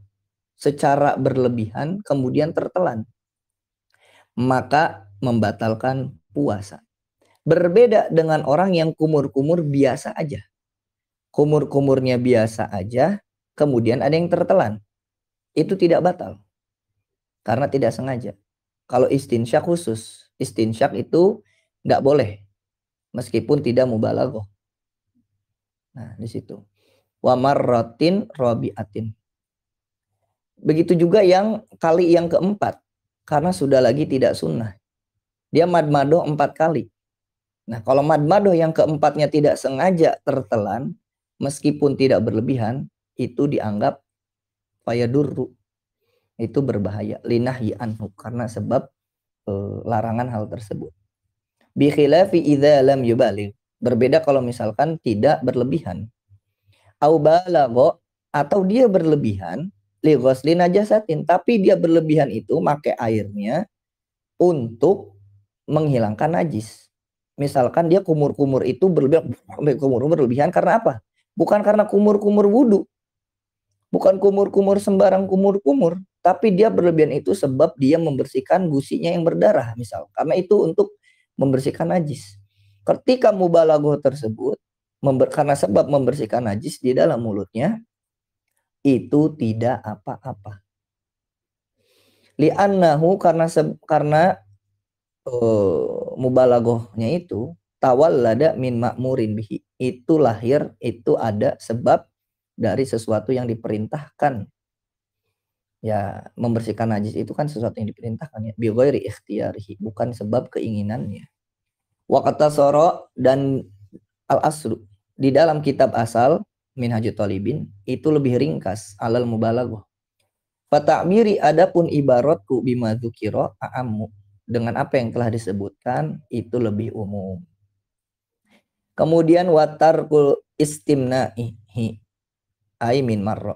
A: secara berlebihan kemudian tertelan. Maka membatalkan puasa. Berbeda dengan orang yang kumur-kumur biasa aja. Kumur-kumurnya biasa aja, kemudian ada yang tertelan. Itu tidak batal. Karena tidak sengaja. Kalau istinsyak khusus. Istinsyak itu nggak boleh. Meskipun tidak mubalaghah. Nah, di situ. Wa marratin rabi'atin. Begitu juga yang kali yang keempat. Karena sudah lagi tidak sunnah. Dia madmadoh 4 kali. Nah, kalau madmadoh yang keempatnya tidak sengaja tertelan, meskipun tidak berlebihan, itu dianggap fayadurru. Itu berbahaya. Linahyi anhu. Karena sebab larangan hal tersebut. Bi khilafi idza lam yubaligh. Berbeda kalau misalkan tidak berlebihan. Au balagha, atau dia berlebihan li ghusli najasatin, tapi dia berlebihan itu pakai airnya untuk menghilangkan najis. Misalkan dia kumur-kumur itu berlebihan karena apa? Bukan karena kumur-kumur wudu. Bukan kumur-kumur sembarang kumur-kumur, tapi dia berlebihan itu sebab dia membersihkan gusinya yang berdarah misal. Karena itu untuk membersihkan najis. Ketika mubalaghah tersebut karena sebab membersihkan najis di dalam mulutnya, itu tidak apa-apa. Li'annahu karena mubalaghahnya itu tawallada min ma'murin bihi. Itu lahir, itu ada sebab dari sesuatu yang diperintahkan. Ya, membersihkan najis itu kan sesuatu yang diperintahkan ya. Bi ghairi ikhtiyarihi, bukan sebab keinginannya. Wa qatasara dan al-aslu di dalam kitab asal Minhajut Thalibin itu lebih ringkas alal mubalaghah. Fa ta'biri adapun ibaratku bima dzukira a'ammu, dengan apa yang telah disebutkan itu lebih umum. Kemudian watarkul istimna'ihi ai min marra,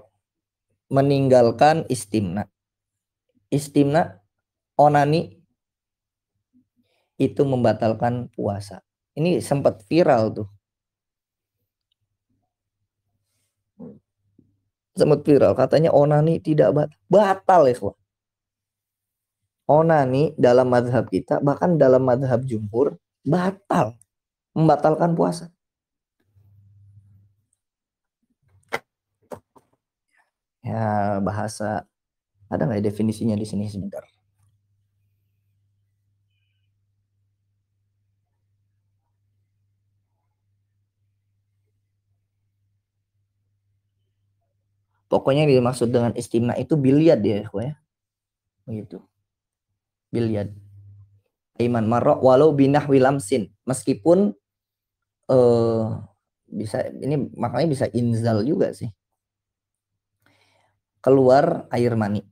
A: meninggalkan istimna. Istimna onani itu membatalkan puasa. Ini sempat viral tuh. Sempat viral katanya onani tidak batal ya, kawan. Onani dalam mazhab kita, bahkan dalam mazhab jumhur, batal, membatalkan puasa. Ya, bahasa ada nggak definisinya di sini sebentar? Pokoknya yang dimaksud dengan istimna itu biliad ya, ya. Begitu. Biliad. Iman marok walau binahwi lamsin, meskipun bisa ini makanya bisa inzal juga sih. Keluar air mani.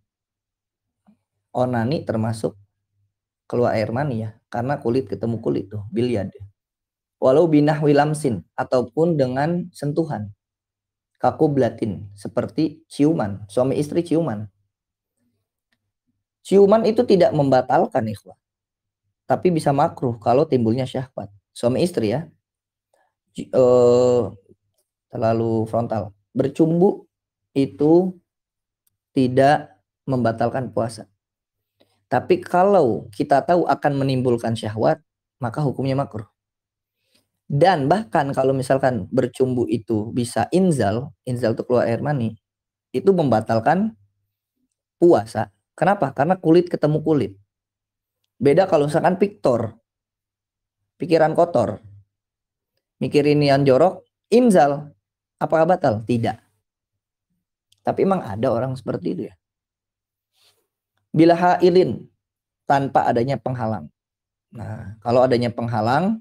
A: Onani termasuk keluar air mani ya, karena kulit ketemu kulit tuh, biliad. Walau binahwi lamsin, ataupun dengan sentuhan. Kakublatin, seperti ciuman, suami istri ciuman. Ciuman itu tidak membatalkan ikhwah, tapi bisa makruh kalau timbulnya syahwat. Suami istri ya, terlalu frontal. Bercumbu itu tidak membatalkan puasa. Tapi kalau kita tahu akan menimbulkan syahwat, maka hukumnya makruh. Dan bahkan kalau misalkan bercumbu itu bisa inzal itu keluar air mani, itu membatalkan puasa. Kenapa? Karena kulit ketemu kulit. Beda kalau misalkan piktor, pikiran kotor, mikirin yang jorok, inzal, apakah batal? Tidak. Tapi emang ada orang seperti itu ya. Bila hailin, tanpa adanya penghalang. Nah, kalau adanya penghalang,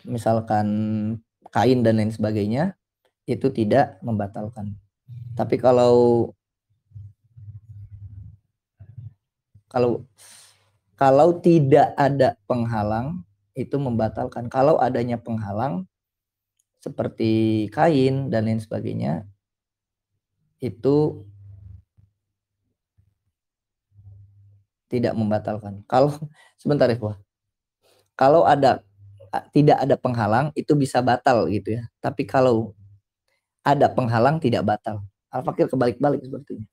A: misalkan kain dan lain sebagainya, itu tidak membatalkan. Tapi kalau tidak ada penghalang, itu membatalkan. Kalau adanya penghalang, seperti kain dan lain sebagainya, itu tidak membatalkan. Kalau sebentar ya, kalau tidak ada penghalang itu bisa batal gitu ya. Tapi kalau ada penghalang tidak batal. Al-Fakir kebalik-balik sepertinya.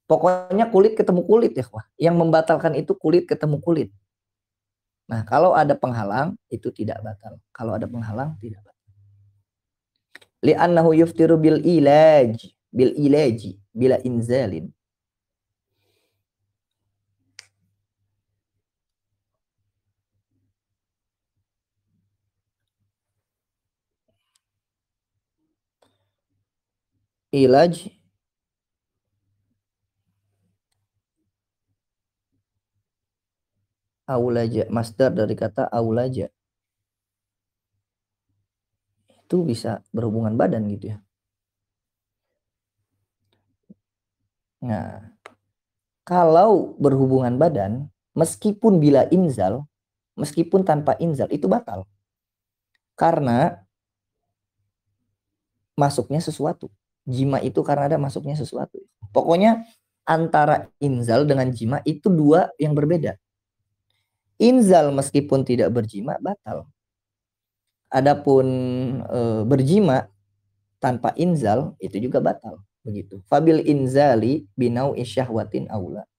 A: Pokoknya kulit ketemu kulit ya, wah. Yang membatalkan itu kulit ketemu kulit. Nah, kalau ada penghalang itu tidak batal. Kalau ada penghalang tidak batal. Li'annahu yuftiru bil ilaji bila inzalin. Ilaj aulaja, masdar dari kata aulaja. Itu bisa berhubungan badan gitu ya. Nah, kalau berhubungan badan, meskipun bila inzal, meskipun tanpa inzal, itu batal. Karena masuknya sesuatu. Jima itu karena ada masuknya sesuatu. Pokoknya antara inzal dengan jima itu dua yang berbeda. Inzal meskipun tidak berjima batal. Adapun berjima tanpa inzal itu juga batal. Begitu. Fabil inzali binau isyahwatin aula.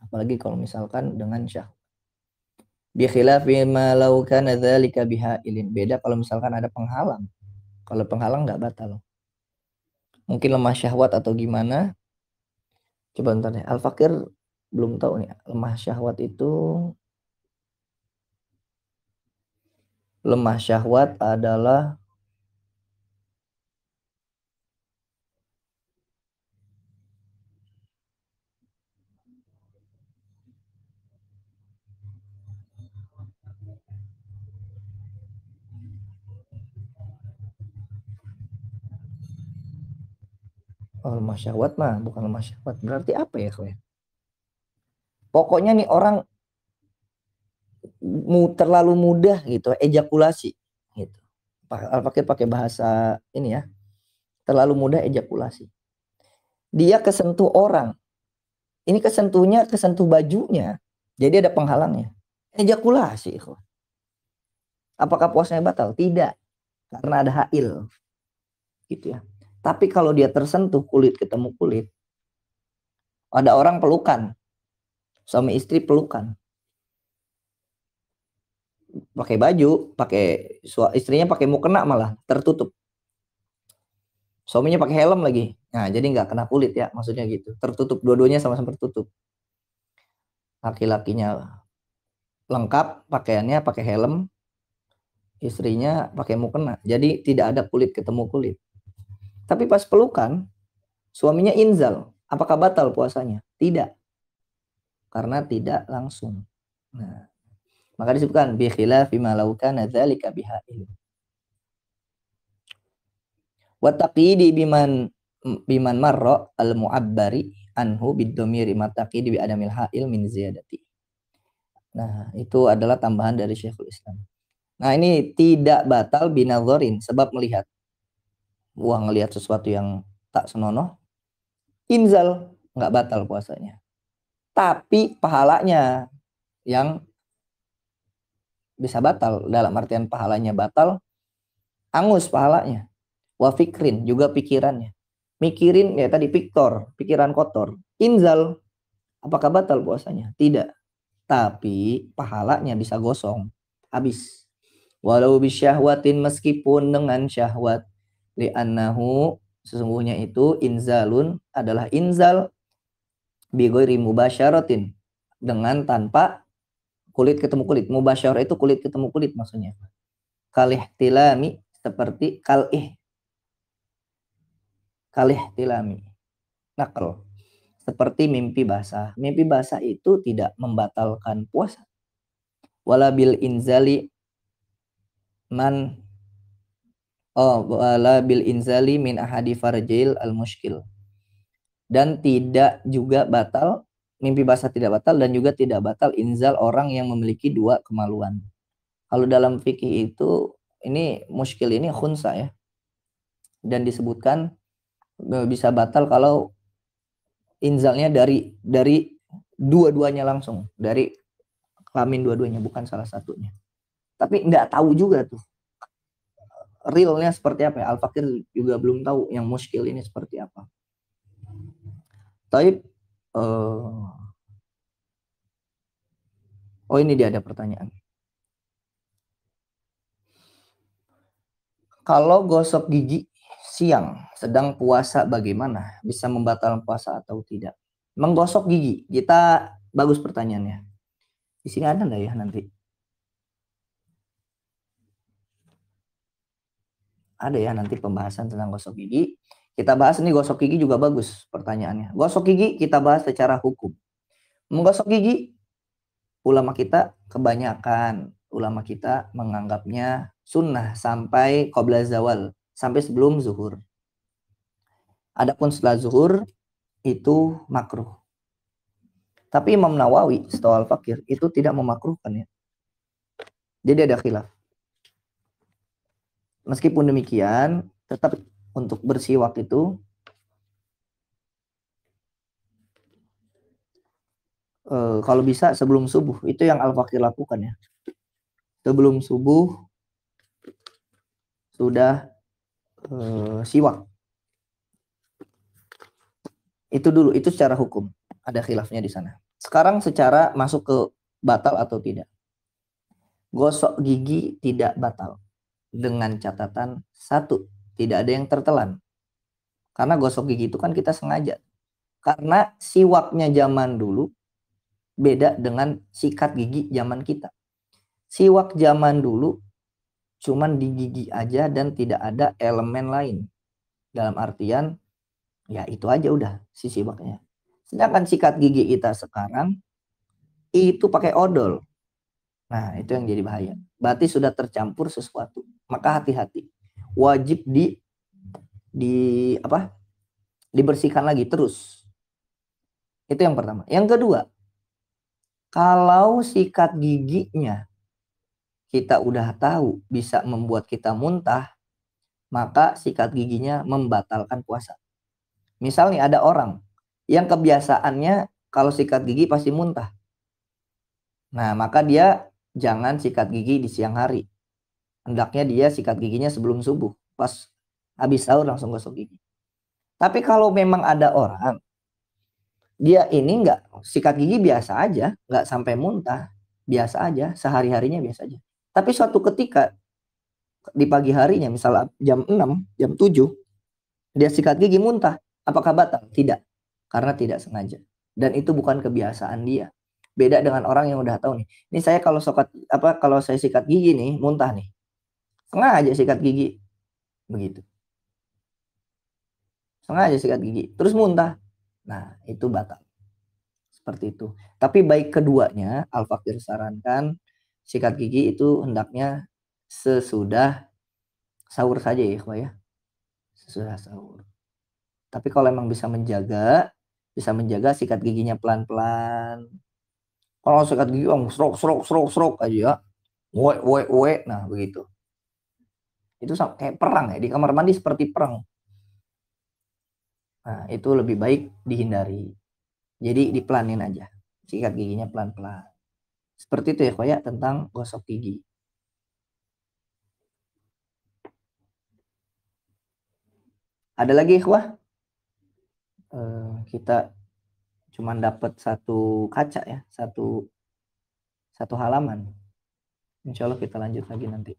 A: Apalagi kalau misalkan dengan syahwat. Bi khilafi ma law kana dzalika bihailin. Beda kalau misalkan ada penghalang. Kalau penghalang enggak batal. Mungkin lemah syahwat atau gimana? Coba ntar deh. Al-Fakir belum tahu nih. Lemah syahwat itu lemah syahwat adalah lemah syahwat mah bukan lemah syahwat. Berarti apa ya, Koy? Pokoknya nih orang terlalu mudah gitu ejakulasi gitu. Pakai bahasa ini ya. Terlalu mudah ejakulasi. Dia kesentuh orang. Ini kesentuh bajunya. Jadi ada penghalangnya. Ejakulasi. Apakah puasanya batal? Tidak. Karena ada hail. Gitu ya. Tapi kalau dia tersentuh kulit ketemu kulit. Ada orang pelukan. Suami istri pelukan. Pakai baju, istrinya pakai mukena malah tertutup. Suaminya pakai helm lagi. Nah, jadi nggak kena kulit ya, maksudnya gitu. Tertutup, dua-duanya sama-sama tertutup. Laki-lakinya lengkap pakaiannya, pakai helm. Istrinya pakai mukena. Jadi tidak ada kulit ketemu kulit. Tapi pas pelukan, suaminya inzal. Apakah batal puasanya? Tidak. Karena tidak langsung. Nah, maka disebutkan bi khilafi ma law kana dzalika bihail. Wa taqidi biman marra al mu'abbari anhu bid-dhamiri mataqidi bi adamil hail min ziyadati. Nah, itu adalah tambahan dari Syekhul Islam. Nah, ini tidak batal binadzorin sebab melihat. Ngelihat sesuatu yang tak senonoh, inzal, nggak batal puasanya. Tapi pahalanya yang bisa batal, dalam artian pahalanya batal, angus pahalanya. Wa fikrin, juga pikirannya. Mikirin, ya tadi pikiran kotor. Inzal, apakah batal puasanya? Tidak. Tapi pahalanya bisa gosong, habis. Walau bisyahwatin, meskipun dengan syahwat. Li'annahu, sesungguhnya itu inzalun adalah inzal bi ghairi mubasyaratin, dengan tanpa kulit ketemu kulit. Mubasyarah itu kulit ketemu kulit maksudnya. Kalihtilami, seperti kalihtilami. Nakal. Seperti mimpi basah. Mimpi basah itu tidak membatalkan puasa. Wala bil inzali wala bil inzali min ahadi farjil al muskil. Dan tidak juga batal, mimpi basah tidak batal, dan juga tidak batal inzal orang yang memiliki dua kemaluan. Kalau dalam fikih itu, ini muskil ini khunsa ya. Dan disebutkan bisa batal kalau inzalnya dari dua-duanya langsung. Dari kelamin dua-duanya, bukan salah satunya. Tapi nggak tahu juga tuh. Realnya seperti apa ya? Al-Fakir juga belum tahu yang muskil ini seperti apa. Taib, ini dia ada pertanyaan. Kalau gosok gigi siang sedang puasa bagaimana? Bisa membatalkan puasa atau tidak? Menggosok gigi, kita bagus pertanyaannya. Di sini ada nggak ya nanti? Ada ya nanti pembahasan tentang gosok gigi. Kita bahas ini gosok gigi juga bagus pertanyaannya. Gosok gigi kita bahas secara hukum. Menggosok gigi, kebanyakan ulama kita menganggapnya sunnah sampai qabla zawal, sampai sebelum zuhur. Adapun setelah zuhur itu makruh. Tapi Imam Nawawi setahu Al-Fakir itu tidak memakruhkan ya. Jadi ada khilaf. Meskipun demikian, tetap untuk bersiwak itu kalau bisa sebelum subuh, itu yang Al-Fakir lakukan ya. Sebelum subuh sudah siwak. Itu dulu, itu secara hukum. Ada khilafnya di sana. Sekarang secara masuk ke batal atau tidak. Gosok gigi tidak batal. Dengan catatan satu, tidak ada yang tertelan. Karena gosok gigi itu kan kita sengaja. Karena siwaknya zaman dulu beda dengan sikat gigi zaman kita. Siwak zaman dulu cuman di gigi aja dan tidak ada elemen lain. Dalam artian ya itu aja udah sisi baknya. Sedangkan sikat gigi kita sekarang itu pakai odol. Nah, itu yang jadi bahaya. Berarti sudah tercampur sesuatu. Maka hati-hati. Wajib dibersihkan lagi terus. Itu yang pertama. Yang kedua, kalau sikat giginya kita udah tahu bisa membuat kita muntah, maka sikat giginya membatalkan puasa. Misal nih ada orang yang kebiasaannya kalau sikat gigi pasti muntah. Nah, maka dia jangan sikat gigi di siang hari. Hendaknya dia sikat giginya sebelum subuh. Pas habis sahur langsung gosok gigi. Tapi kalau memang ada orang, dia ini nggak sikat gigi biasa aja, nggak sampai muntah, biasa aja, sehari-harinya biasa aja. Tapi suatu ketika di pagi harinya, misalnya jam 6, jam 7, dia sikat gigi muntah, apakah batal? Tidak, karena tidak sengaja. Dan itu bukan kebiasaan dia. Beda dengan orang yang udah tahu nih. Ini saya kalau saya sikat gigi nih, muntah nih. Sengaja sikat gigi. Begitu. Sengaja sikat gigi, terus muntah. Nah, itu batal. Seperti itu. Tapi baik keduanya, Al-Fakir sarankan sikat gigi itu hendaknya sesudah sahur saja ya, Ikhwah ya. Sesudah sahur. Tapi kalau emang bisa menjaga sikat giginya pelan-pelan. Kalau sikat gigi srok aja ya. Wek. Nah, begitu. Itu kayak perang ya, di kamar mandi seperti perang. Nah, itu lebih baik dihindari. Jadi dipelanin aja. Sikat giginya pelan-pelan. Seperti itu ya, Ikhwah, tentang gosok gigi. Ada lagi, Ikhwah? Kita cuma dapat satu kaca ya, satu halaman. Insya Allah kita lanjut lagi nanti.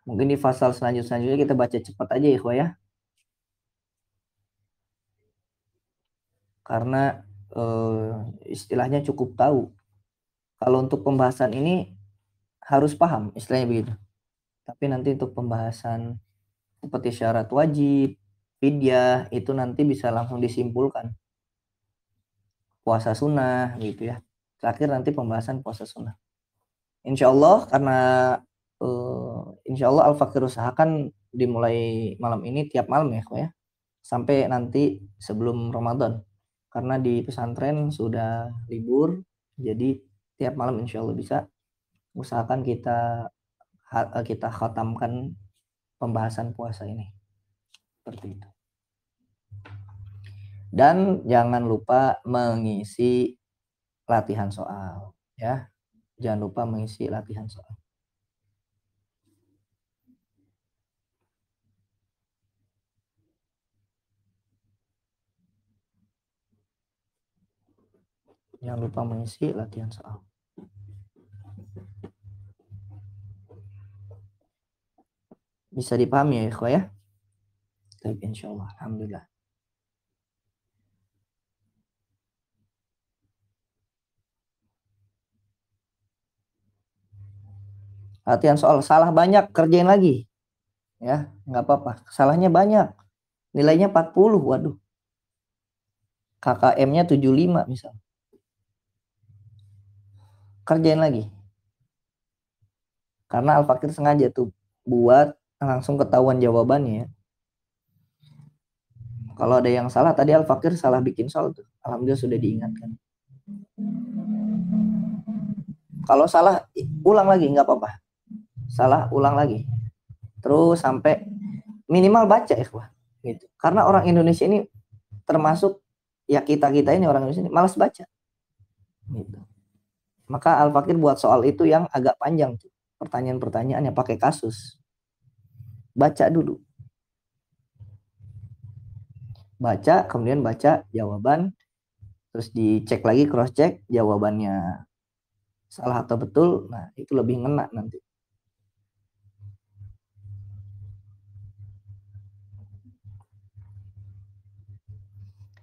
A: Mungkin di pasal selanjutnya kita baca cepat aja, Ikhwah ya. Karena istilahnya cukup tahu. Kalau untuk pembahasan ini harus paham, istilahnya begitu. Tapi nanti untuk pembahasan seperti syarat wajib, fidyah, itu nanti bisa langsung disimpulkan. Puasa sunnah gitu ya. Terakhir nanti pembahasan puasa sunnah. Insya Allah karena insya Allah Al-Fakir usahakan dimulai malam ini tiap malam ya, sampai nanti sebelum Ramadan. Karena di pesantren sudah libur, jadi tiap malam insya Allah bisa. Usahakan kita khatamkan pembahasan puasa ini. Seperti itu. Dan jangan lupa mengisi latihan soal ya. Jangan lupa mengisi latihan soal. Jangan lupa mengisi latihan soal. Bisa dipahami ya, Ikhwah ya? Baik, insyaallah. Alhamdulillah. Latihan soal salah banyak, kerjain lagi. Ya, nggak apa-apa. Salahnya banyak. Nilainya 40, waduh. KKM-nya 75 misal. Kerjain lagi. Karena Al-Fakir sengaja tuh buat langsung ketahuan jawabannya. Kalau ada yang salah, tadi Al-Fakir salah bikin soal tuh. Alhamdulillah sudah diingatkan. Kalau salah, ulang lagi, nggak apa-apa. Salah, ulang lagi. Terus sampai minimal baca ya, gitu. Karena orang Indonesia ini termasuk ya kita ini orang Indonesia ini malas baca. Gitu. Maka Al-Fakir buat soal itu yang agak panjang tuh. Pertanyaan-pertanyaannya pakai kasus. Baca dulu. Baca, kemudian baca jawaban, terus dicek lagi, cross check jawabannya salah atau betul. Nah, itu lebih ngena nanti.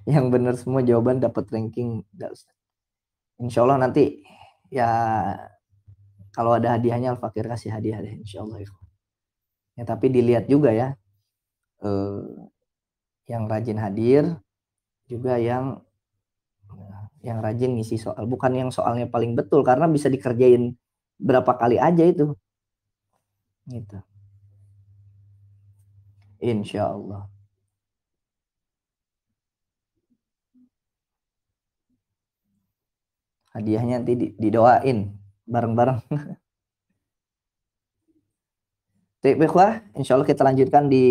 A: Yang benar semua jawaban dapat ranking. Insya Allah nanti ya Kalau ada hadiahnya Al-Fakir kasih hadiah deh insyaallah ikhwan. Ya tapi dilihat juga ya yang rajin hadir juga yang rajin ngisi soal, bukan yang soalnya paling betul karena bisa dikerjain berapa kali aja itu. Gitu. Insyaallah. Hadiahnya nanti didoain bareng-bareng. Baiklah, insya Allah kita lanjutkan di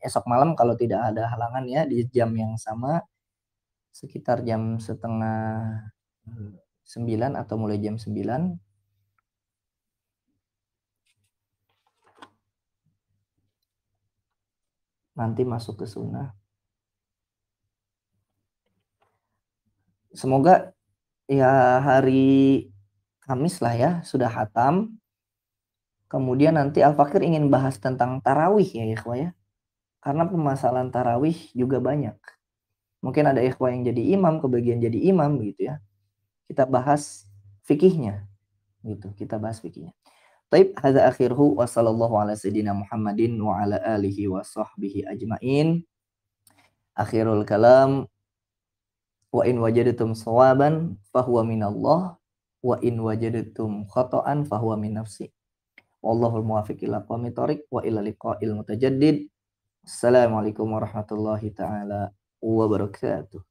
A: esok malam kalau tidak ada halangan ya, di jam yang sama sekitar jam 8:30 atau mulai jam 9. Nanti masuk ke sunnah. Semoga ya hari Kamis lah ya sudah hatam. Kemudian nanti Al-Fakir ingin bahas tentang tarawih ya ikhwah ya. Karena permasalahan tarawih juga banyak. Mungkin ada ikhwah yang jadi imam, kebagian jadi imam gitu ya. Kita bahas fikihnya gitu. Kita bahas fikihnya. Taib hadza akhiruhu wa sallallahu ala sayyidina Muhammadin wa ala alihi wa sahbihi ajmain. Akhirul kalam wa in wajadatum shawaban fahuwa minallah wa in wajadatum khata'an fahuwa min nafsi. Wallahul muwaffiq ila aqwamit thoriq wa ila liqa'il mutajaddid. Assalamualaikum warahmatullahi taala wabarakatuh.